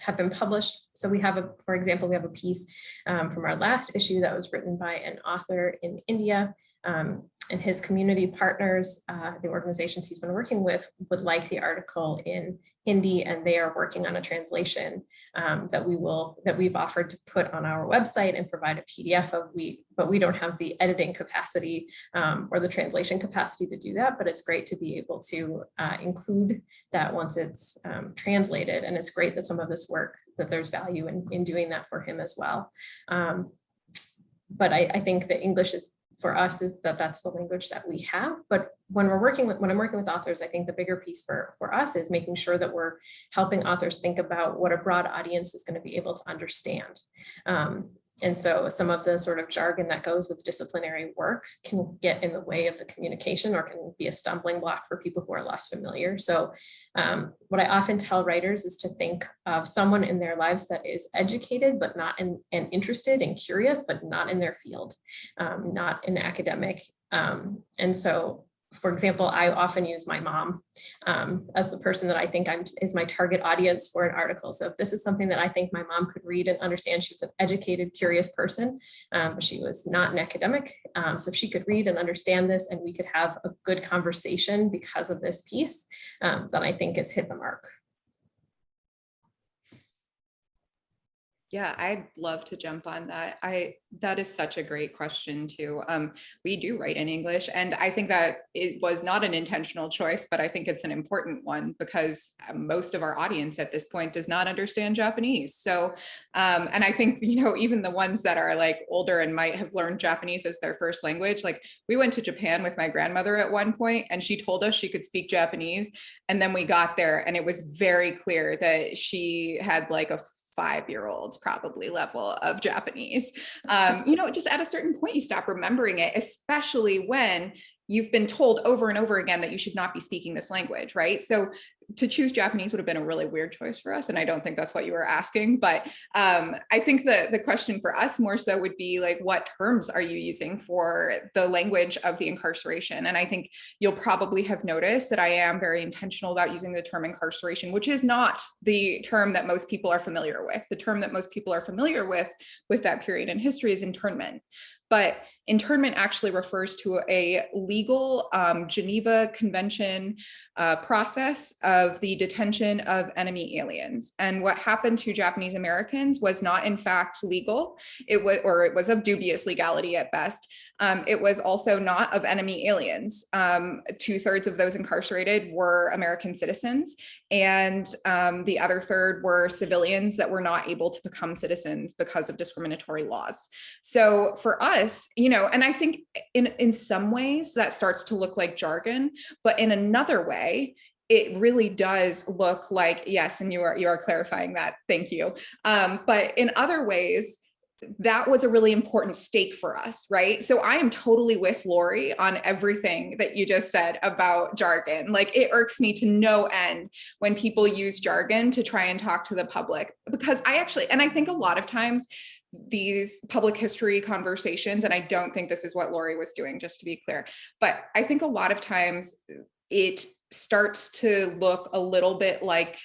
have been published. So we have, for example, we have a piece from our last issue that was written by an author in India, and his community partners, the organizations he's been working with, would like the article in Hindi, and they are working on a translation that we've offered to put on our website and provide a PDF of. But we don't have the editing capacity or the translation capacity to do that. But it's great to be able to include that once it's translated, and it's great that some of this work, that there's value in doing that for him as well. But I think the English is, for us, is that's the language that we have. But when I'm working with authors, I think the bigger piece for us is making sure that we're helping authors think about what a broad audience is going to be able to understand. And so some of the sort of jargon that goes with disciplinary work can get in the way of the communication, or can be a stumbling block for people who are less familiar. So what I often tell writers is to think of someone in their lives that is educated, but not and interested and curious, but not in their field, not an academic. And so, for example, I often use my mom as the person that I think is my target audience for an article. So if this is something that I think my mom could read and understand, she's an educated, curious person, but she was not an academic. So if she could read and understand this, and we could have a good conversation because of this piece, then I think it's hit the mark. Yeah, I'd love to jump on that. That is such a great question too. We do write in English, and I think that it was not an intentional choice, but I think it's an important one, because most of our audience at this point does not understand Japanese. So, and I think, even the ones that are like older and might have learned Japanese as their first language, like we went to Japan with my grandmother at one point, and she told us she could speak Japanese. And then we got there, and it was very clear that she had like a 5-year-olds probably level of Japanese. Just at a certain point, you stop remembering it, especially when you've been told over and over again that you should not be speaking this language, right? So to choose Japanese would have been a really weird choice for us. And I don't think that's what you were asking, but I think the question for us more so would be like, what terms are you using for the language of the incarceration? And I think you'll probably have noticed that I am very intentional about using the term incarceration, which is not the term that most people are familiar with. The term that most people are familiar with that period in history is internment. But internment actually refers to a legal Geneva Convention process of the detention of enemy aliens. And what happened to Japanese Americans was not in fact legal. It was of dubious legality at best. It was also not of enemy aliens. 2/3 of those incarcerated were American citizens, and the other third were civilians that were not able to become citizens because of discriminatory laws. So for us, and I think in some ways that starts to look like jargon, but in another way, it really does look like, yes, and you are clarifying that, thank you. But in other ways, that was a really important stake for us, right? So I am totally with Laurie on everything that you just said about jargon. Like, it irks me to no end when people use jargon to try and talk to the public, because I think a lot of times these public history conversations, and I don't think this is what Laurie was doing, just to be clear, but I think a lot of times it starts to look a little bit like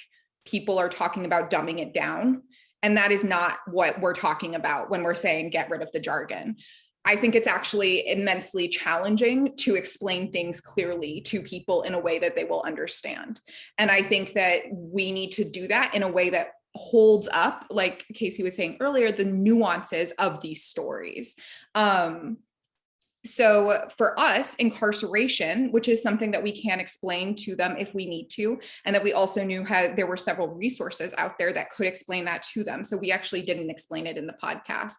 people are talking about dumbing it down. And that is not what we're talking about when we're saying get rid of the jargon. I think it's actually immensely challenging to explain things clearly to people in a way that they will understand. And I think that we need to do that in a way that holds up, like Kacie was saying earlier, the nuances of these stories. So for us, incarceration, which is something that we can explain to them if we need to, and that we also knew how there were several resources out there that could explain that to them. So we actually didn't explain it in the podcast.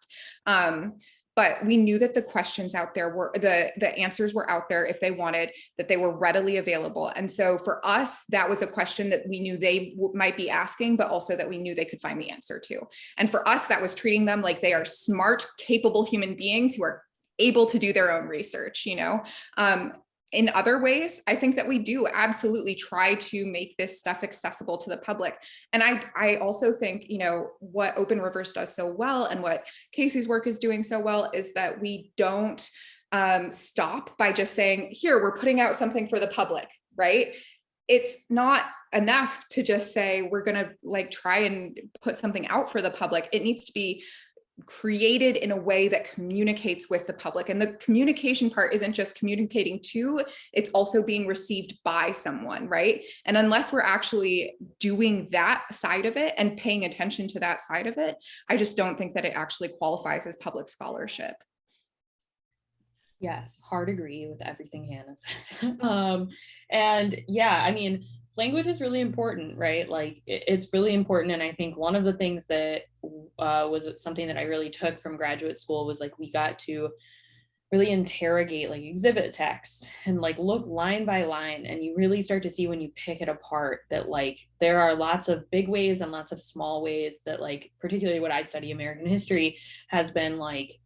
But we knew that the questions out there were, the answers were out there if they wanted, that they were readily available. And so for us, that was a question that we knew they might be asking, but also that we knew they could find the answer to. And for us, that was treating them like they are smart, capable human beings who are able to do their own research, you know. In other ways, I think that we do absolutely try to make this stuff accessible to the public. And I also think, you know, what Open Rivers does so well and what Kacie's work is doing so well is that we don't stop by just saying, here, we're putting out something for the public, right? It's not enough to just say, we're going to like try and put something out for the public. It needs to be created in a way that communicates with the public. And the communication part isn't just communicating to, it's also being received by someone, right? And unless we're actually doing that side of it and paying attention to that side of it, I just don't think that it actually qualifies as public scholarship. Yes, hard agree with everything Hannah said. And yeah, I mean, language is really important, right? Like it's really important. And I think one of the things that was something that I really took from graduate school was like, we got to really interrogate like exhibit text and like look line by line. And you really start to see when you pick it apart that like, there are lots of big ways and lots of small ways that like, particularly what I study, American history, has been like,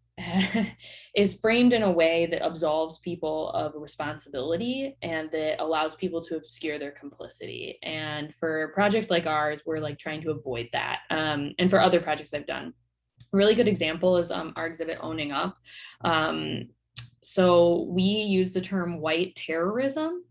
is framed in a way that absolves people of responsibility and that allows people to obscure their complicity. And for a project like ours, we're like trying to avoid that. And for other projects I've done, a really good example is our exhibit Owning Up. So we use the term white terrorism.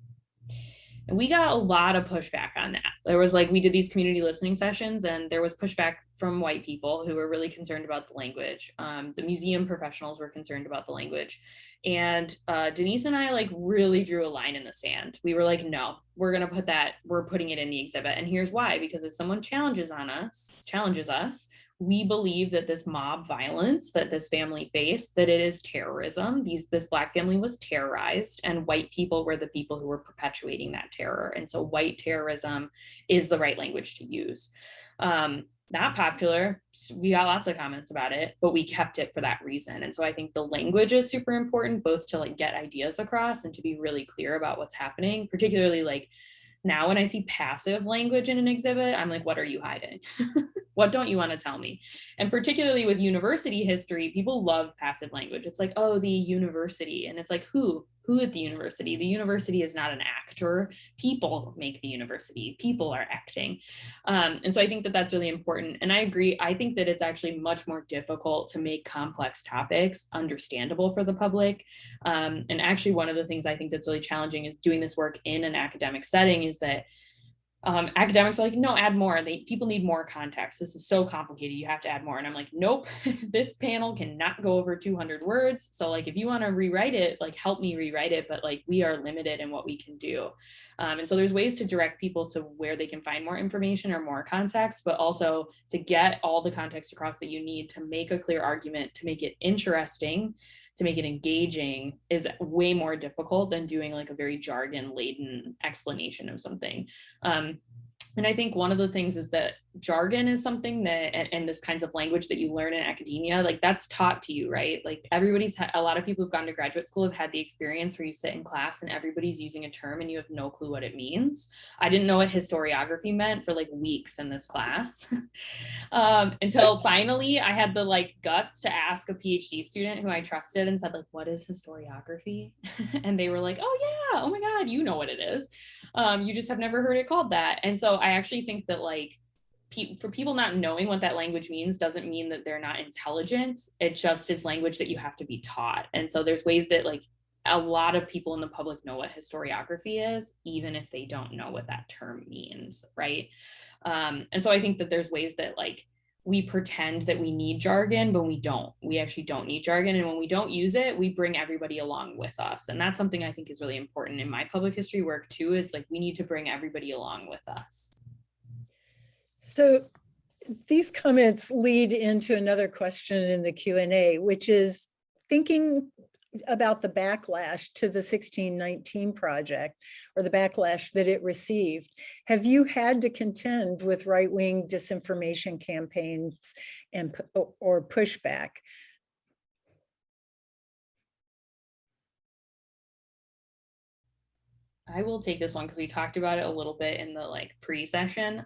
And we got a lot of pushback on that. There was like, we did these community listening sessions and there was pushback from white people who were really concerned about the language. The museum professionals were concerned about the language. And Denise and I like really drew a line in the sand. We were like, no, we're gonna put that, we're putting it in the exhibit. And here's why, because if someone challenges us, we believe that this mob violence that this family faced, that it is terrorism. This Black family was terrorized and white people were the people who were perpetuating that terror. And so white terrorism is the right language to use. Not popular. We got lots of comments about it, but we kept it for that reason. And so I think the language is super important, both to like get ideas across and to be really clear about what's happening, particularly like now when I see passive language in an exhibit, I'm like, what are you hiding? What don't you want to tell me? And particularly with university history, people love passive language. It's like, oh, the university. And it's like, who at the university? The university is not an actor. People make the university. People are acting. And so I think that that's really important. And I agree. I think that it's actually much more difficult to make complex topics understandable for the public. And actually, one of the things I think that's really challenging is doing this work in an academic setting is that academics are like, no, add more. People need more context. This is so complicated. You have to add more. And I'm like, nope, this panel cannot go over 200 words. So like, if you want to rewrite it, like help me rewrite it. But like, we are limited in what we can do. And so there's ways to direct people to where they can find more information or more context, but also to get all the context across that you need to make a clear argument, to make it interesting, to make it engaging is way more difficult than doing like a very jargon laden explanation of something. And I think one of the things is that jargon is something that, and this kinds of language that you learn in academia, like that's taught to you, right? Like a lot of people who've gone to graduate school have had the experience where you sit in class and everybody's using a term and you have no clue what it means. I didn't know what historiography meant for like weeks in this class until finally I had the like guts to ask a PhD student who I trusted and said like, what is historiography? And they were like, oh yeah, oh my God, you know what it is. You just have never heard it called that. And so I actually think that like, for people not knowing what that language means doesn't mean that they're not intelligent. It just is language that you have to be taught. And so there's ways that like a lot of people in the public know what historiography is, even if they don't know what that term means, right? And so I think that there's ways that like we pretend that we need jargon, but we don't. We actually don't need jargon. And when we don't use it, we bring everybody along with us. And that's something I think is really important in my public history work too, is like we need to bring everybody along with us. So these comments lead into another question in the Q&A, which is thinking about the backlash to the 1619 project, or the backlash that it received. Have you had to contend with right-wing disinformation campaigns and or pushback? I will take this one because we talked about it a little bit in the like pre-session.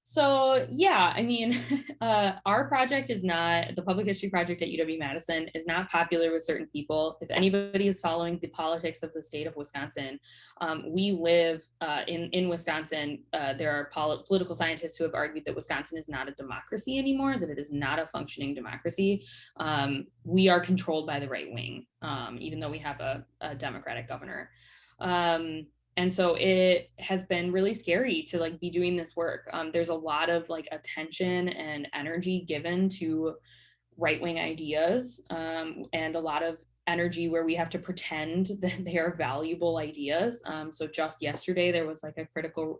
So yeah, I mean, our project is not, the public history project at UW-Madison is not popular with certain people. If anybody is following the politics of the state of Wisconsin, we live in Wisconsin. There are political scientists who have argued that Wisconsin is not a democracy anymore, that it is not a functioning democracy. We are controlled by the right wing, even though we have a Democratic governor. And so it has been really scary to like be doing this work. There's a lot of like attention and energy given to right-wing ideas, and a lot of energy where we have to pretend that they are valuable ideas. So just yesterday, there was like a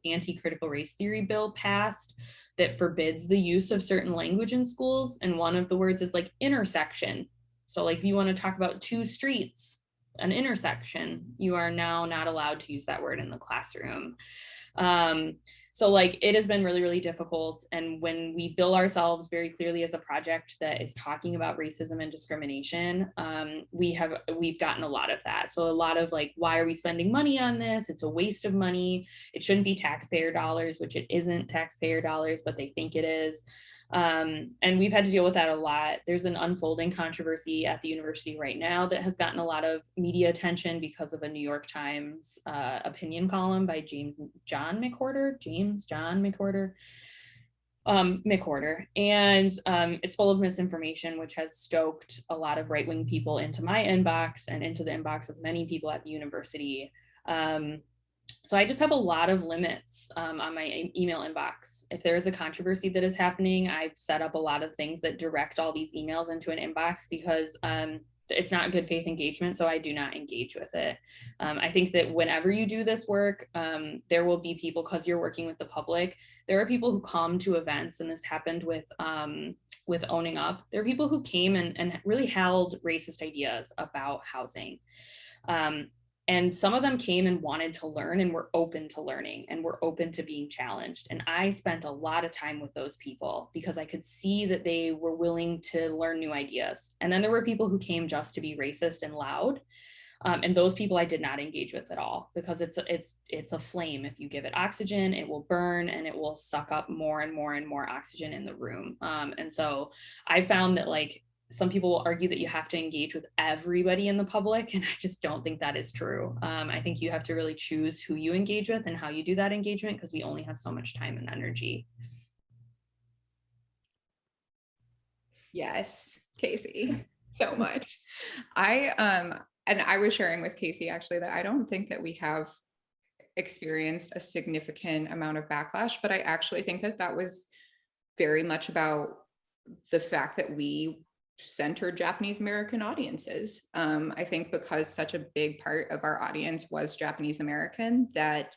anti-critical race theory bill passed that forbids the use of certain language in schools. And one of the words is like intersection. So like if you want to talk about two streets, an intersection, you are now not allowed to use that word in the classroom. So like it has been really, really difficult. And when we bill ourselves very clearly as a project that is talking about racism and discrimination, we've gotten a lot of that. So a lot of like, why are we spending money on this? It's a waste of money. It shouldn't be taxpayer dollars, which it isn't taxpayer dollars, but they think it is. And we've had to deal with that a lot. There's an unfolding controversy at the university right now that has gotten a lot of media attention because of a New York Times opinion column by James John McWhorter. And it's full of misinformation, which has stoked a lot of right-wing people into my inbox and into the inbox of many people at the university. So I just have a lot of limits on my email inbox. If there is a controversy that is happening, I've set up a lot of things that direct all these emails into an inbox because it's not good faith engagement, so I do not engage with it. I think that whenever you do this work, there will be people, because you're working with the public, there are people who come to events, and this happened with Owning Up. There are people who came and really held racist ideas about housing. And some of them came and wanted to learn and were open to learning and were open to being challenged. And I spent a lot of time with those people because I could see that they were willing to learn new ideas. And then there were people who came just to be racist and loud. And those people I did not engage with at all because it's a flame. If you give it oxygen, it will burn and it will suck up more and more and more oxygen in the room. And so I found that like, some people will argue that you have to engage with everybody in the public, and I just don't think that is true. I think you have to really choose who you engage with and how you do that engagement because we only have so much time and energy. Yes, Kacie, so much. And I was sharing with Kacie actually that I don't think that we have experienced a significant amount of backlash, but I actually think that that was very much about the fact that we centered Japanese American audiences. I think because such a big part of our audience was Japanese American, that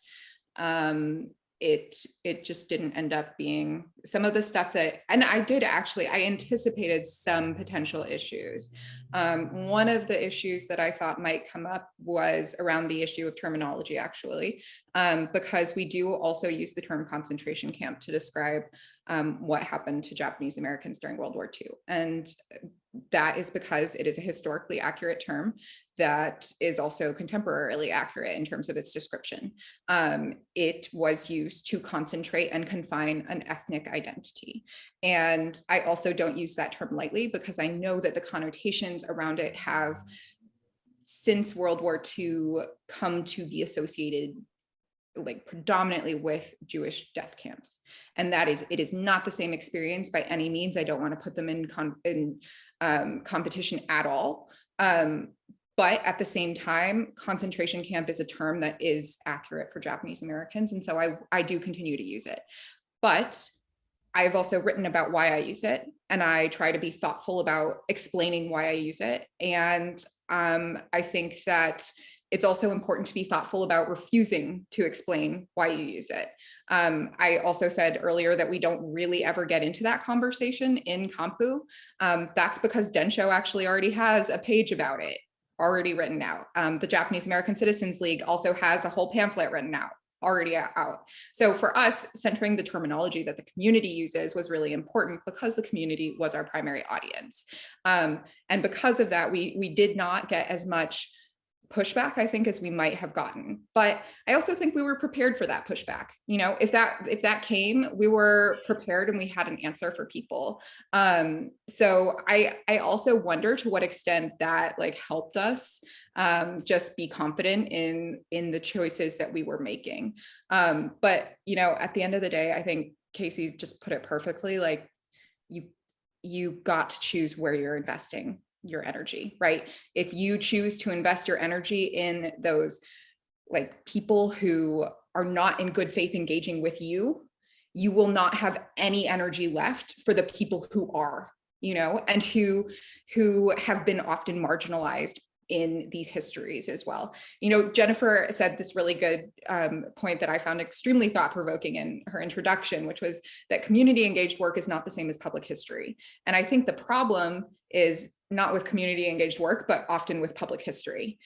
it just didn't end up being some of the stuff that, and I anticipated some potential issues. One of the issues that I thought might come up was around the issue of terminology, actually, because we do also use the term concentration camp to describe what happened to Japanese Americans during World War II. And that is because it is a historically accurate term that is also contemporarily accurate in terms of its description. It was used to concentrate and confine an ethnic identity. And I also don't use that term lightly because I know that the connotations around it have, since World War II, come to be associated like predominantly with Jewish death camps. And it is not the same experience by any means. I don't want to put them in competition at all. But at the same time, concentration camp is a term that is accurate for Japanese Americans. And so I do continue to use it. But I've also written about why I use it. And I try to be thoughtful about explaining why I use it. And I think that it's also important to be thoughtful about refusing to explain why you use it. I also said earlier that we don't really ever get into that conversation in Kampu. That's because Densho actually already has a page about it already written out. The Japanese American Citizens League also has a whole pamphlet written out, already out. So for us, centering the terminology that the community uses was really important because the community was our primary audience. And because of that, we did not get as much pushback, I think, as we might have gotten. But I also think we were prepared for that pushback. You know, if that came, we were prepared and we had an answer for people. So I also wonder to what extent that like helped us just be confident in the choices that we were making. But you know, at the end of the day, I think Kacie just put it perfectly. Like you got to choose where you're investing your energy, right? If you choose to invest your energy in those like people who are not in good faith engaging with you, you will not have any energy left for the people who are, you know, and who have been often marginalized in these histories as well. You know, Jennifer said this really good point that I found extremely thought-provoking in her introduction, which was that community engaged work is not the same as public history. And I think the problem is not with community engaged work, but often with public history.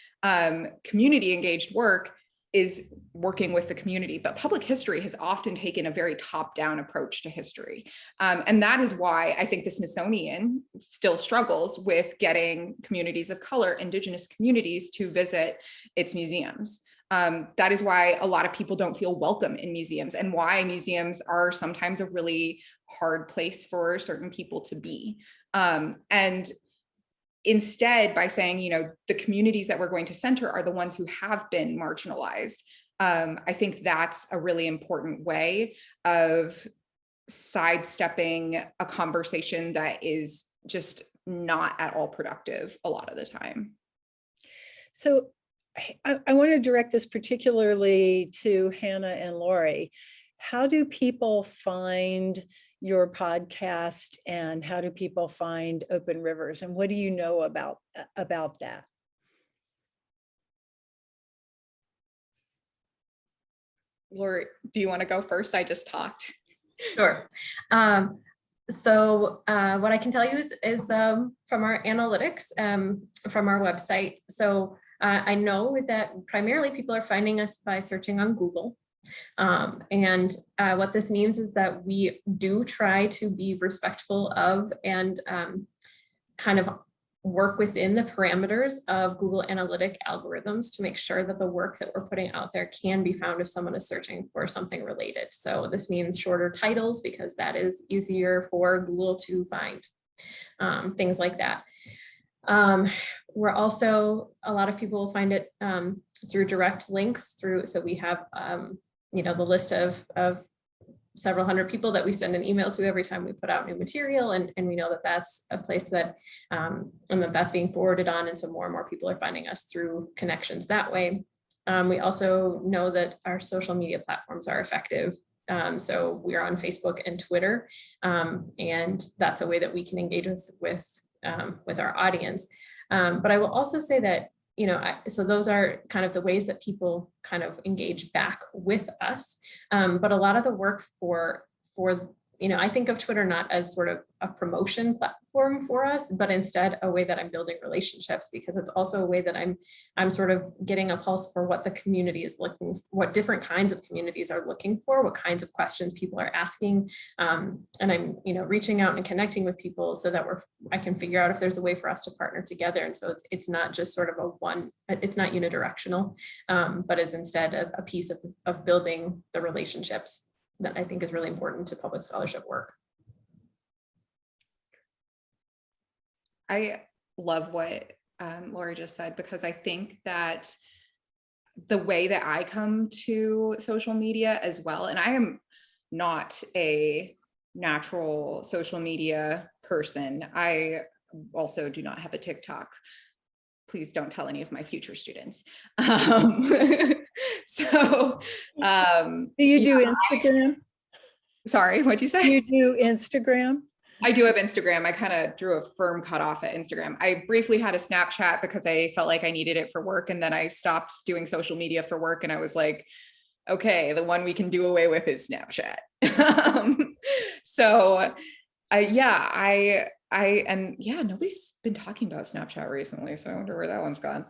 Community engaged work is working with the community, but public history has often taken a very top-down approach to history. And that is why I think the Smithsonian still struggles with getting communities of color, Indigenous communities to visit its museums. That is why a lot of people don't feel welcome in museums, and why museums are sometimes a really hard place for certain people to be. And instead, by saying, you know, the communities that we're going to center are the ones who have been marginalized, I think that's a really important way of sidestepping a conversation that is just not at all productive a lot of the time. So I want to direct this particularly to Hana and Laurie. How do people find your podcast, and how do people find Open Rivers, and what do you know about that? Laurie, do you want to go first? I just talked. Sure. So what I can tell you is from our analytics from our website. So I know that primarily people are finding us by searching on Google. And what this means is that we do try to be respectful of and kind of work within the parameters of Google Analytic algorithms to make sure that the work that we're putting out there can be found if someone is searching for something related. So this means shorter titles because that is easier for Google to find, things like that. We're also, a lot of people find it through direct links through, so we have, you know, the list of several hundred people that we send an email to every time we put out new material. And we know that that's a place that, and that's being forwarded on. And so more and more people are finding us through connections that way. We also know that our social media platforms are effective. So we're on Facebook and Twitter, and that's a way that we can engage with our audience. But I will also say that, you know, so those are kind of the ways that people kind of engage back with us. But a lot of the work for, you know, I think of Twitter not as sort of a promotion platform for us, but instead a way that I'm building relationships, because it's also a way that I'm sort of getting a pulse for what the community is looking, what different kinds of communities are looking for, what kinds of questions people are asking. And I'm, you know, reaching out and connecting with people so that I can figure out if there's a way for us to partner together. And so it's not just sort of it's not unidirectional, but is instead a piece of building the relationships that I think is really important to public scholarship work. I love what Laurie just said, because I think that the way that I come to social media as well, and I am not a natural social media person. I also do not have a TikTok. Please don't tell any of my future students. So, do you do Instagram? Sorry, what'd you say? You do Instagram? I do have Instagram. I kind of drew a firm cutoff at Instagram. I briefly had a Snapchat because I felt like I needed it for work. And then I stopped doing social media for work. And I was like, okay, the one we can do away with is Snapchat. So nobody's been talking about Snapchat recently. So I wonder where that one's gone.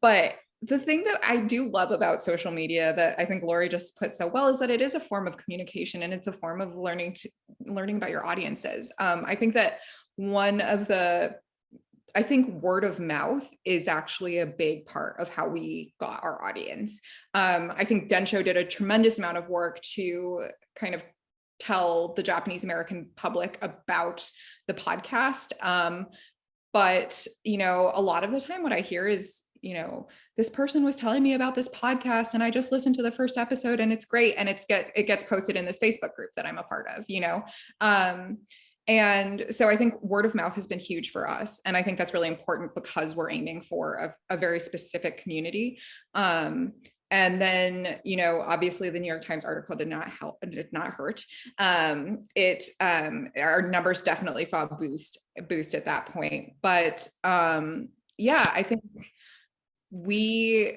But the thing that I do love about social media that I think Laurie just put so well is that it is a form of communication and it's a form of learning about your audiences. I think that I think word of mouth is actually a big part of how we got our audience. I think Densho did a tremendous amount of work to kind of tell the Japanese American public about the podcast. But, a lot of the time what I hear is, this person was telling me about this podcast and I just listened to the first episode and it's great. And it gets posted in this Facebook group that I'm a part of, and so I think word of mouth has been huge for us. And I think that's really important because we're aiming for a very specific community. And then, obviously the New York Times article did not help and did not hurt. Our numbers definitely saw a boost at that point. But I think we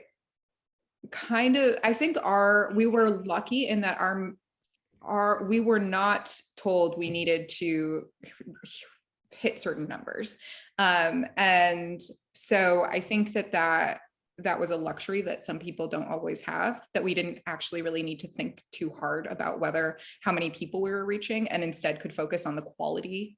were lucky in that we were not told we needed to hit certain numbers. And so I think that was a luxury that some people don't always have, that we didn't actually really need to think too hard about how many people we were reaching, and instead could focus on the quality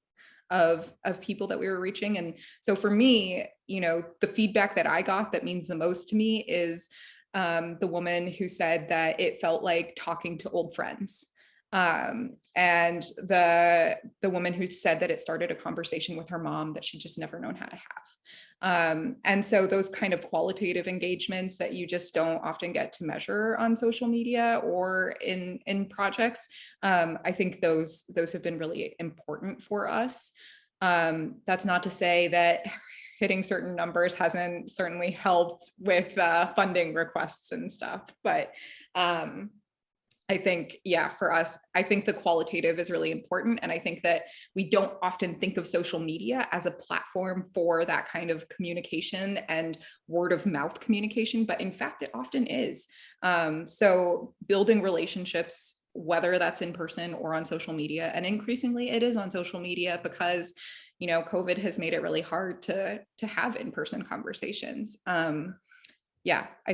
of people that we were reaching. And so for me, the feedback that I got that means the most to me is the woman who said that it felt like talking to old friends. And the woman who said that it started a conversation with her mom that she'd just never known how to have. And so those kind of qualitative engagements that you just don't often get to measure on social media or in projects, I think those have been really important for us. That's not to say that hitting certain numbers hasn't certainly helped with funding requests and stuff, but I think, for us, I think the qualitative is really important. And I think that we don't often think of social media as a platform for that kind of communication and word of mouth communication, but in fact, it often is. So building relationships, whether that's in person or on social media, and increasingly it is on social media because, COVID has made it really hard to have in-person conversations. I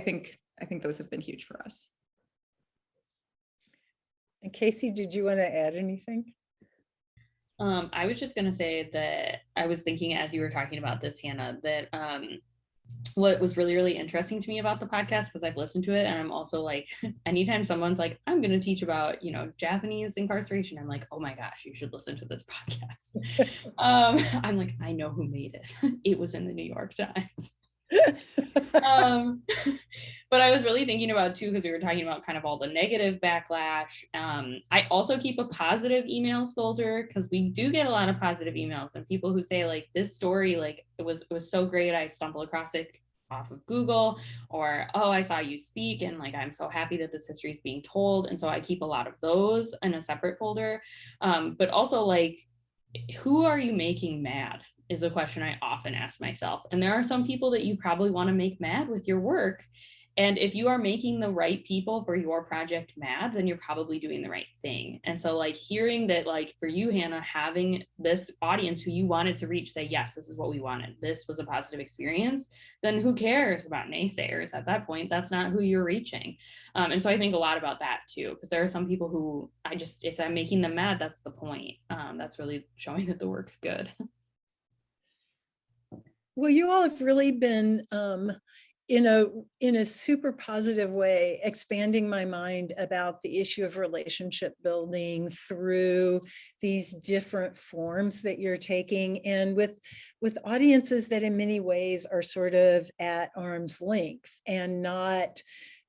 think those have been huge for us. And Kacie, did you want to add anything? I was just going to say that I was thinking as you were talking about this, Hannah, that what was really, really interesting to me about the podcast, because I've listened to it and I'm also like, anytime someone's like, I'm going to teach about, Japanese incarceration, I'm like, oh my gosh, you should listen to this podcast. I'm like, I know who made it. It was in the New York Times. But I was really thinking about too, because we were talking about kind of all the negative backlash. I also keep a positive emails folder because we do get a lot of positive emails and people who say like this story, like it was so great, I stumbled across it off of Google, or oh, I saw you speak and like I'm so happy that this history is being told. And so I keep a lot of those in a separate folder. But also like, who are you making mad is a question I often ask myself. And there are some people that you probably want to make mad with your work. And if you are making the right people for your project mad, then you're probably doing the right thing. And so like hearing that, like for you, Hannah, having this audience who you wanted to reach say, yes, this is what we wanted, this was a positive experience, then who cares about naysayers at that point? That's not who you're reaching. And so I think a lot about that too, because there are some people who if I'm making them mad, that's the point. That's really showing that the work's good. Well, you all have really been in a super positive way expanding my mind about the issue of relationship building through these different forms that you're taking, and with audiences that in many ways are sort of at arm's length and not,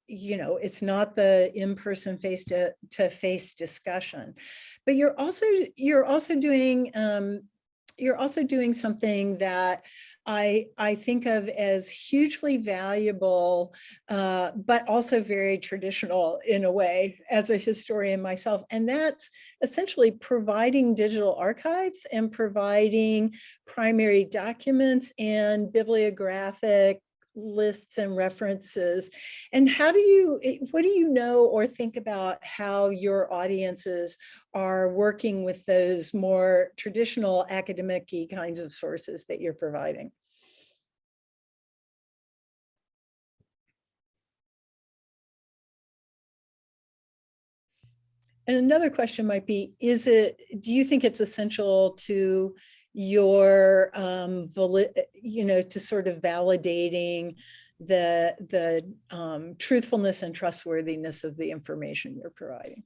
it's not the in-person face-to-face discussion. But you're also doing something that I think of as hugely valuable, but also very traditional in a way as a historian myself. And that's essentially providing digital archives and providing primary documents and bibliographic lists and references. And what do you know or think about how your audiences are working with those more traditional academic-y kinds of sources that you're providing? And another question might be, do you think it's essential to your, to sort of validating the truthfulness and trustworthiness of the information you're providing?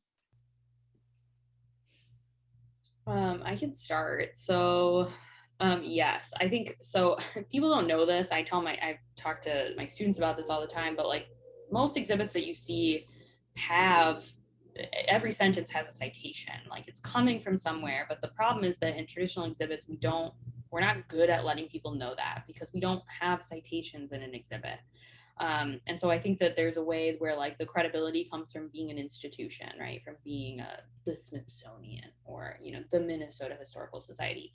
I can start. So yes, I think so. People don't know this. I've talked to my students about this all the time, but like most exhibits that you see have, every sentence has a citation, like it's coming from somewhere. But the problem is that in traditional exhibits, we're not good at letting people know that because we don't have citations in an exhibit. And so I think that there's a way where like the credibility comes from being an institution, right? From being the Smithsonian or, the Minnesota Historical Society.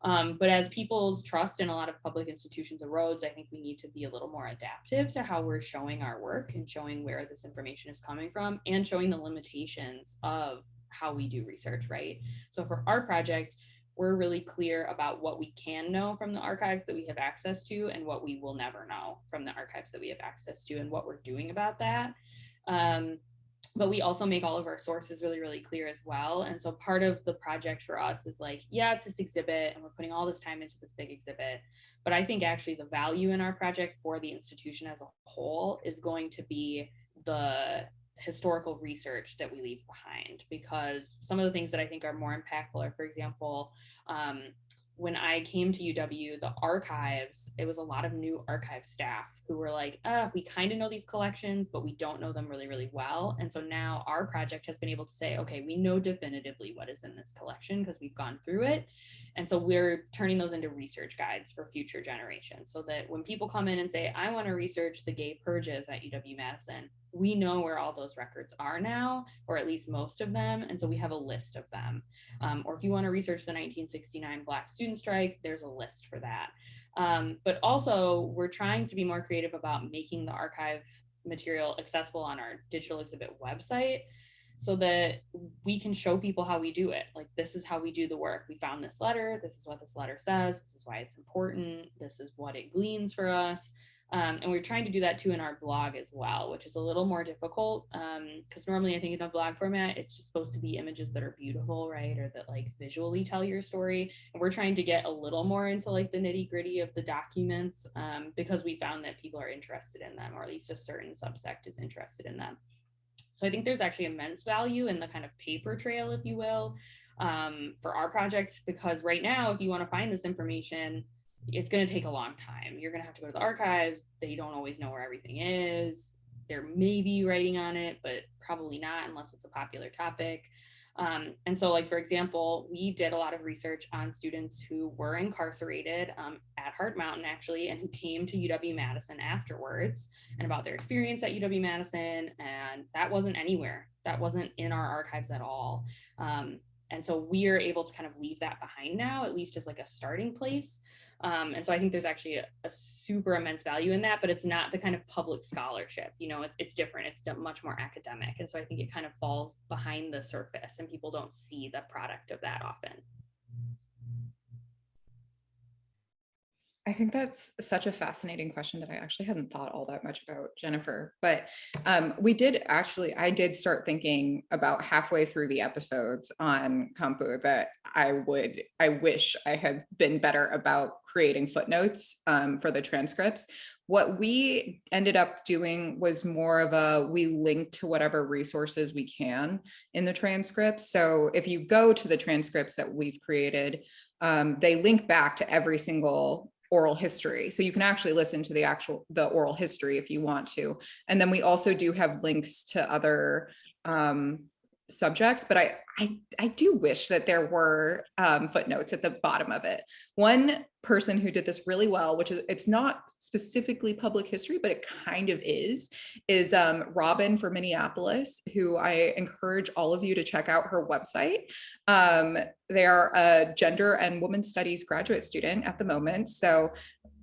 But as people's trust in a lot of public institutions erodes, I think we need to be a little more adaptive to how we're showing our work and showing where this information is coming from and showing the limitations of how we do research, right? So for our project, we're really clear about what we can know from the archives that we have access to and what we will never know from the archives that we have access to and what we're doing about that. But we also make all of our sources really, really clear as well. And so part of the project for us is like, yeah, it's this exhibit and we're putting all this time into this big exhibit. But I think actually the value in our project for the institution as a whole is going to be the historical research that we leave behind, because some of the things that I think are more impactful are, for example, when I came to UW, the archives, it was a lot of new archive staff who were like, we kind of know these collections, but we don't know them really, really well. And so now our project has been able to say, okay, we know definitively what is in this collection because we've gone through it. And so we're turning those into research guides for future generations so that when people come in and say, I want to research the gay purges at UW-Madison, we know where all those records are now, or at least most of them. And so we have a list of them. Or if you want to research the 1969 Black student strike, there's a list for that. But also we're trying to be more creative about making the archive material accessible on our digital exhibit website so that we can show people how we do it. Like, this is how we do the work. We found this letter. This is what this letter says. This is why it's important. This is what it gleans for us. And we're trying to do that too in our blog as well, which is a little more difficult because normally I think in a blog format, it's just supposed to be images that are beautiful, right? Or that like visually tell your story. And we're trying to get a little more into like the nitty gritty of the documents because we found that people are interested in them, or at least a certain subsect is interested in them. So I think there's actually immense value in the kind of paper trail, if you will, for our project, because right now, if you want to find this information, it's going to take a long time. You're going to have to go to the archives. They don't always know where everything is. There may be writing on it, but probably not unless it's a popular topic. And so, like, for example, we did a lot of research on students who were incarcerated at Hart Mountain, actually, and who came to UW-Madison afterwards, and about their experience at UW-Madison. And that wasn't anywhere. That wasn't in our archives at all. And so we are able to kind of leave that behind now, at least as like a starting place. And so I think there's actually a super immense value in that, but it's not the kind of public scholarship, it's different. It's much more academic. And so I think it kind of falls behind the surface and people don't see the product of that often. I think that's such a fascinating question that I actually hadn't thought all that much about, Jennifer. But I did start thinking about halfway through the episodes on Kampu that I wish I had been better about creating footnotes for the transcripts. What we ended up doing was more of we link to whatever resources we can in the transcripts. So if you go to the transcripts that we've created, they link back to every single oral history. So you can actually listen to the oral history if you want to. And then we also do have links to other subjects, but I do wish that there were footnotes at the bottom of it. One person who did this really well, which is, it's not specifically public history, but it kind of is Robin from Minneapolis, who I encourage all of you to check out her website. They are a gender and women's studies graduate student at the moment. So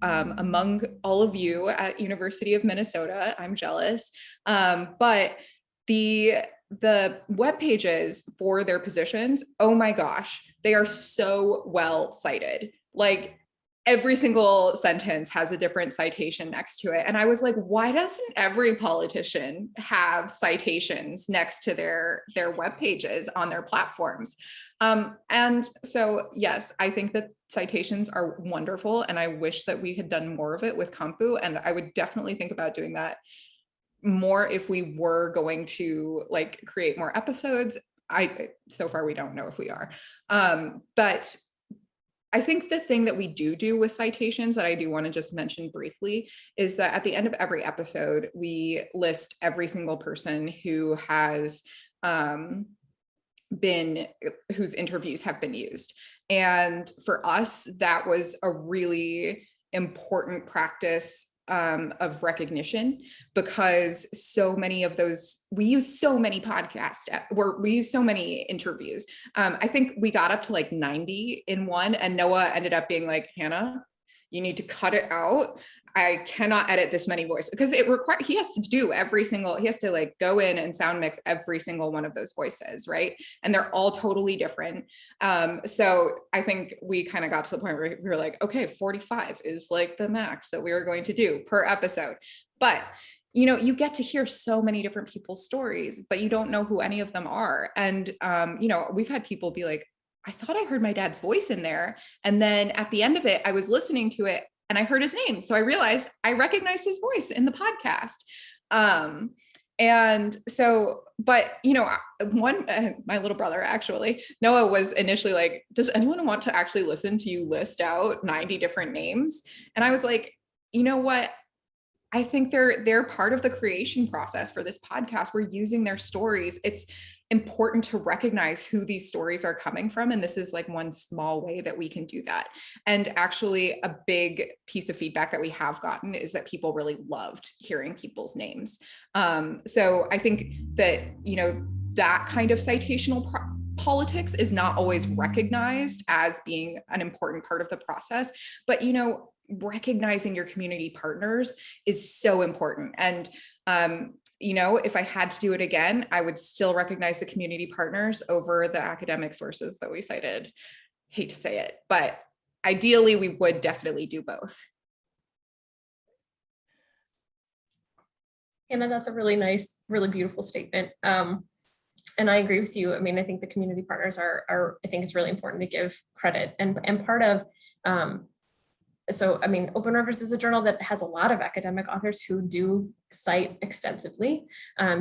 among all of you at University of Minnesota, I'm jealous. But the web pages for their positions, oh my gosh, they are so well cited. Like every single sentence has a different citation next to it. And I was like, why doesn't every politician have citations next to their web pages on their platforms? And so, yes, I think that citations are wonderful. And I wish that we had done more of it with Kampu. And I would definitely think about doing that more if we were going to like create more episodes. So far we don't know if we are, but I think the thing that we do with citations that I do want to just mention briefly is that at the end of every episode we list every single person who has whose interviews have been used, and for us that was a really important practice of recognition, because so many of those, we use so many podcasts, we use so many interviews. I think we got up to like 90 in one, and Noah ended up being like, Hannah, you need to cut it out. I cannot edit this many voices, because he has to do he has to like go in and sound mix every single one of those voices, right? And they're all totally different. So I think we kind of got to the point where we were like, okay, 45 is like the max that we are going to do per episode. But you know, you get to hear so many different people's stories, but you don't know who any of them are. And you know, we've had people be like, I thought I heard my dad's voice in there. And then at the end of it, I was listening to it and I heard his name. So I realized I recognized his voice in the podcast. And so, but you know, my little brother, actually, Noah, was initially like, does anyone want to actually listen to you list out 90 different names? And I was like, you know what? I think they're part of the creation process for this podcast. We're using their stories. It's important to recognize who these stories are coming from. And this is like one small way that we can do that. And actually a big piece of feedback that we have gotten is that people really loved hearing people's names. So I think that, you know, that kind of citational politics is not always recognized as being an important part of the process, but, you know, recognizing your community partners is so important. And, you know, if I had to do it again, I would still recognize the community partners over the academic sources that we cited. Hate to say it, but ideally we would definitely do both. Hannah, that's a really nice, really beautiful statement. And I agree with you. I mean, I think the community partners are I think it's really important to give credit, and part of, so, I mean, Open Rivers is a journal that has a lot of academic authors who do cite extensively.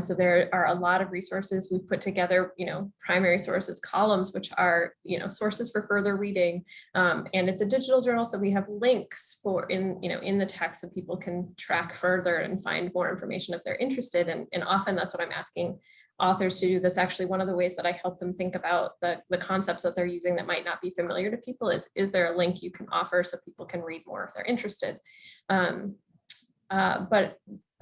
So there are a lot of resources we've put together, you know, primary sources, columns, which are, you know, sources for further reading. And it's a digital journal, so we have links in the text so people can track further and find more information if they're interested. And often that's what I'm asking authors to do. That's actually one of the ways that I help them think about the concepts that they're using that might not be familiar to people. Is there a link you can offer so people can read more if they're interested? But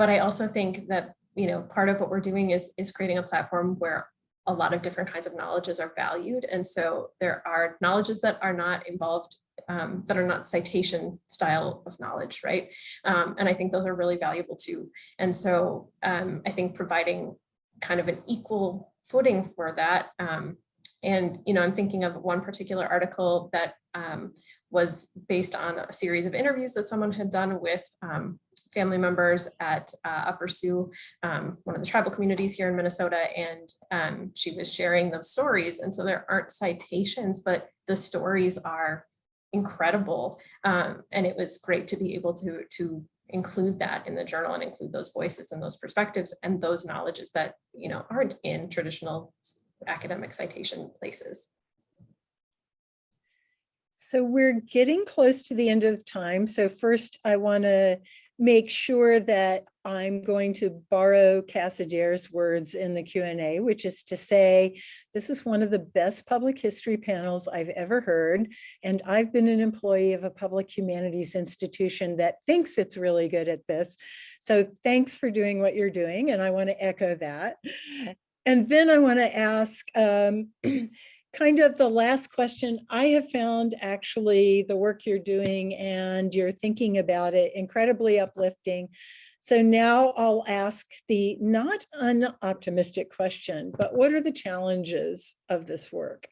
I also think that, you know, part of what we're doing is creating a platform where a lot of different kinds of knowledges are valued. And so there are knowledges that are not involved, that are not citation style of knowledge, right? And I think those are really valuable too. And so I think providing kind of an equal footing for that. And, you know, I'm thinking of one particular article that was based on a series of interviews that someone had done with family members at Upper Sioux, one of the tribal communities here in Minnesota, and she was sharing those stories. And so there aren't citations, but the stories are incredible. And it was great to be able to include that in the journal and include those voices and those perspectives and those knowledges that, you know, aren't in traditional academic citation places. So we're getting close to the end of time. So first I want to make sure that I'm going to borrow Cassidare's words in the Q&A, which is to say, this is one of the best public history panels I've ever heard. And I've been an employee of a public humanities institution that thinks it's really good at this. So thanks for doing what you're doing. And I want to echo that. And then I want to ask kind of the last question. I have found actually the work you're doing and you're thinking about it incredibly uplifting. So now I'll ask the not unoptimistic question, but what are the challenges of this work?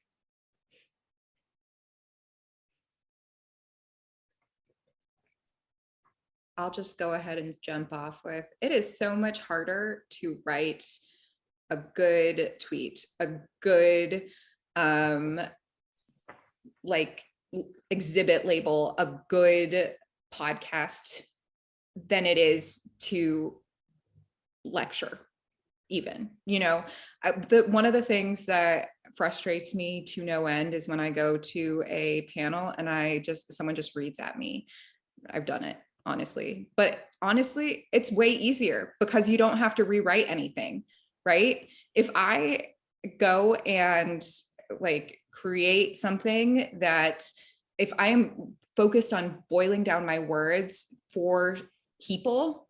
I'll just go ahead and jump off with, it is so much harder to write a good tweet, a good like exhibit label, a good podcast than it is to lecture even, you know. One of the things that frustrates me to no end is when I go to a panel and someone just reads at me. I've done it, honestly, but honestly, it's way easier because you don't have to rewrite anything, right? If I go and like create something that, if I am focused on boiling down my words for people,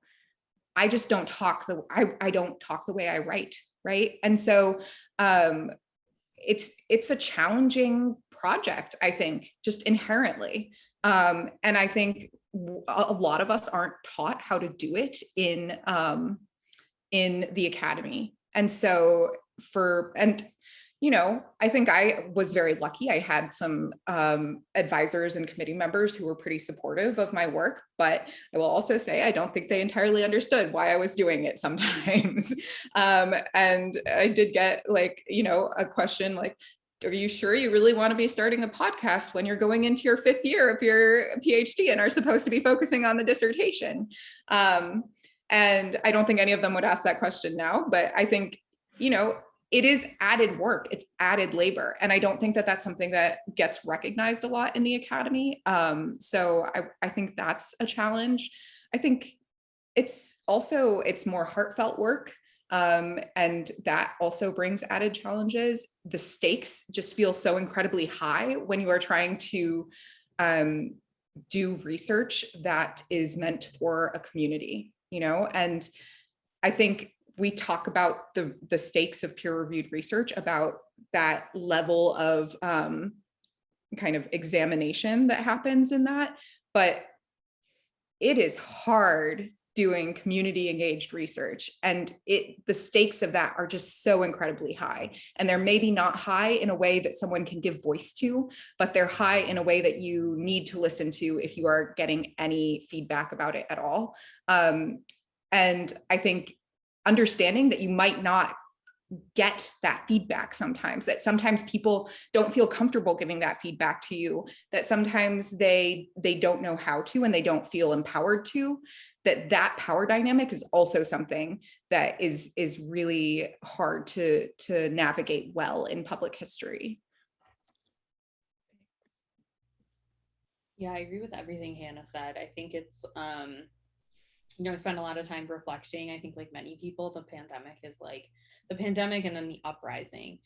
I just don't talk I don't talk the way I write, right? And so it's a challenging project, I think, just inherently. And I think a lot of us aren't taught how to do it in the academy. And so you know, I think I was very lucky. I had some advisors and committee members who were pretty supportive of my work, but I will also say I don't think they entirely understood why I was doing it sometimes. And I did get, like, you know, a question like, are you sure you really want to be starting a podcast when you're going into your 5th year of your PhD and are supposed to be focusing on the dissertation? And I don't think any of them would ask that question now, but I think, you know, it is added work, it's added labor. And I don't think that that's something that gets recognized a lot in the academy. So I think that's a challenge. I think it's more heartfelt work. And that also brings added challenges. The stakes just feel so incredibly high when you are trying to do research that is meant for a community, you know? And I think we talk about the stakes of peer-reviewed research, about that level of kind of examination that happens in that, but it is hard doing community engaged research, and the stakes of that are just so incredibly high. And they're maybe not high in a way that someone can give voice to, but they're high in a way that you need to listen to if you are getting any feedback about it at all. And I think understanding that you might not get that feedback sometimes, that sometimes people don't feel comfortable giving that feedback to you, that sometimes they don't know how to, and they don't feel empowered to, that power dynamic is also something that is really hard to navigate well in public history. Yeah, I agree with everything Hannah said. I think it's you know, I spent a lot of time reflecting. I think, like many people, the pandemic and then the uprising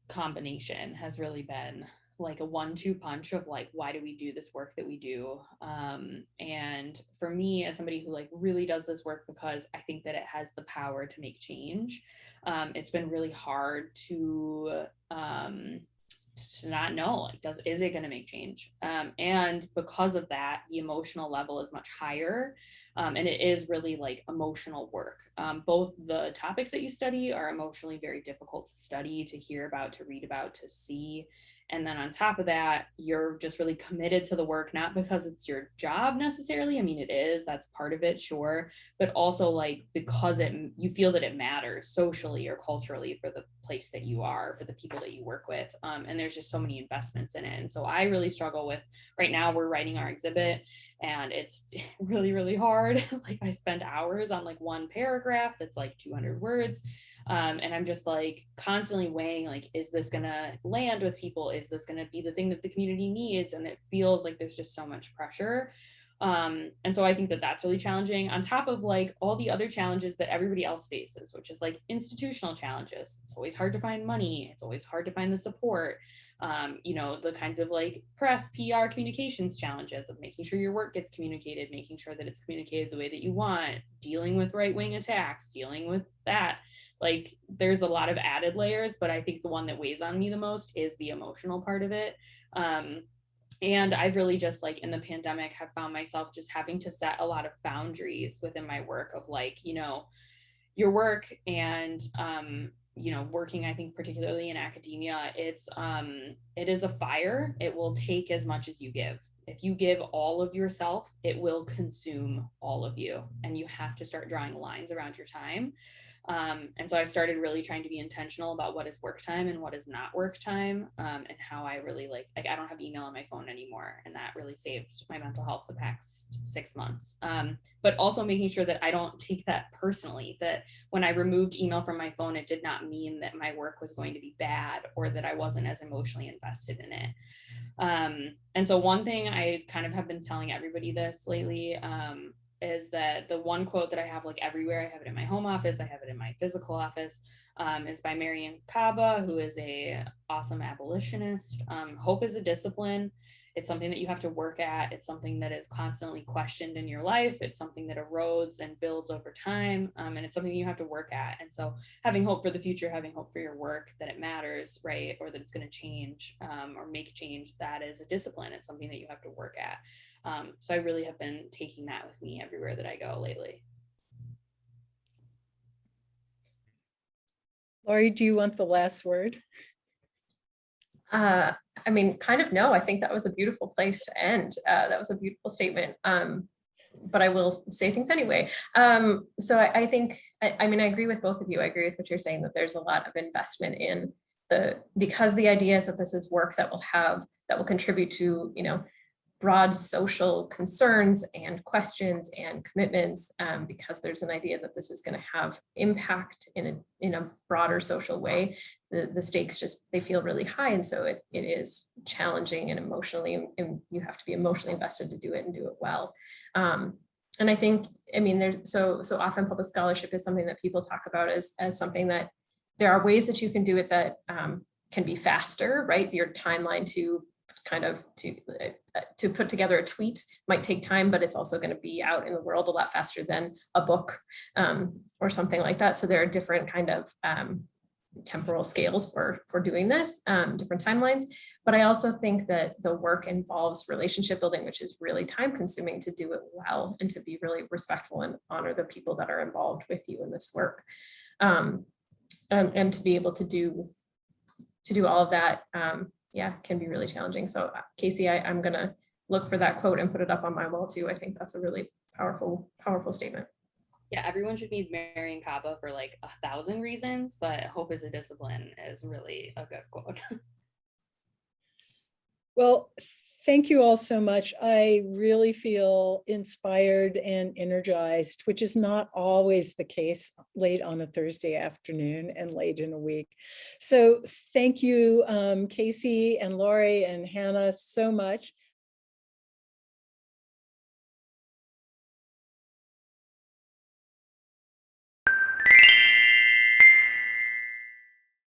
combination has really been like a 1-2 punch of like, why do we do this work that we do? And for me, as somebody who like really does this work because I think that it has the power to make change, it's been really hard to not know, like, is it going to make change? And because of that, the emotional level is much higher. And it is really like emotional work. Both the topics that you study are emotionally very difficult to study, to hear about, to read about, to see. And then on top of that, you're just really committed to the work, not because it's your job necessarily. I mean, it is, that's part of it, sure. But also like because you feel that it matters socially or culturally for the place that you are, for the people that you work with. And there's just so many investments in it. And so I really struggle with, right now we're writing our exhibit and it's really, really hard. Like I spend hours on like one paragraph that's like 200 words. And I'm just like constantly weighing, like, is this gonna land with people? Is this gonna be the thing that the community needs? And it feels like there's just so much pressure. And so I think that that's really challenging, on top of like all the other challenges that everybody else faces, which is like institutional challenges. It's always hard to find money. It's always hard to find the support. You know, the kinds of like press, PR, communications challenges of making sure your work gets communicated, making sure that it's communicated the way that you want, dealing with right-wing attacks, dealing with that. Like there's a lot of added layers, but I think the one that weighs on me the most is the emotional part of it. And I've really just like in the pandemic have found myself just having to set a lot of boundaries within my work of like, you know, your work and, you know, working, I think particularly in academia, it is a fire. It will take as much as you give. If you give all of yourself, it will consume all of you, and you have to start drawing lines around your time. And so I've started really trying to be intentional about what is work time and what is not work time, and how I really like I don't have email on my phone anymore, and that really saved my mental health the past 6 months. But also making sure that I don't take that personally, that when I removed email from my phone, it did not mean that my work was going to be bad or that I wasn't as emotionally invested in it. And so one thing I kind of have been telling everybody this lately, is that the one quote that I have like everywhere, I have it in my home office, I have it in my physical office, is by Maruyama, who is a awesome abolitionist. Hope is a discipline. It's something that you have to work at. It's something that is constantly questioned in your life. It's something that erodes and builds over time. And it's something you have to work at. And so having hope for the future, having hope for your work, that it matters, right? Or that it's going to change, or make change, that is a discipline. It's something that you have to work at. So I really have been taking that with me everywhere that I go lately. Laurie, do you want the last word? I mean, kind of no, I think that was a beautiful place to end. That was a beautiful statement. But I will say things anyway. So I think, I mean, I agree with both of you. I agree with what you're saying, that there's a lot of investment in because the idea is that this is work that will contribute to, you know, broad social concerns and questions and commitments, because there's an idea that this is going to have impact in a broader social way. The stakes they feel really high, and so it is challenging and emotionally, and you have to be emotionally invested to do it and do it well. And I think, I mean, there's so often public scholarship is something that people talk about as something that there are ways that you can do it that can be faster, right? Your timeline to put together a tweet might take time, but it's also going to be out in the world a lot faster than a book, or something like that. So there are different kind of temporal scales for doing this, different timelines. But I also think that the work involves relationship building, which is really time consuming to do it well and to be really respectful and honor the people that are involved with you in this work, and to be able to do all of that. Yeah, can be really challenging. So Kacie, I'm gonna look for that quote and put it up on my wall too. I think that's a really powerful statement. Yeah, everyone should be Maruyama for like 1,000 reasons, but hope is a discipline is really a good quote. Well, thank you all so much. I really feel inspired and energized, which is not always the case late on a Thursday afternoon and late in a week. So thank you, Kacie and Laurie and Hana, so much.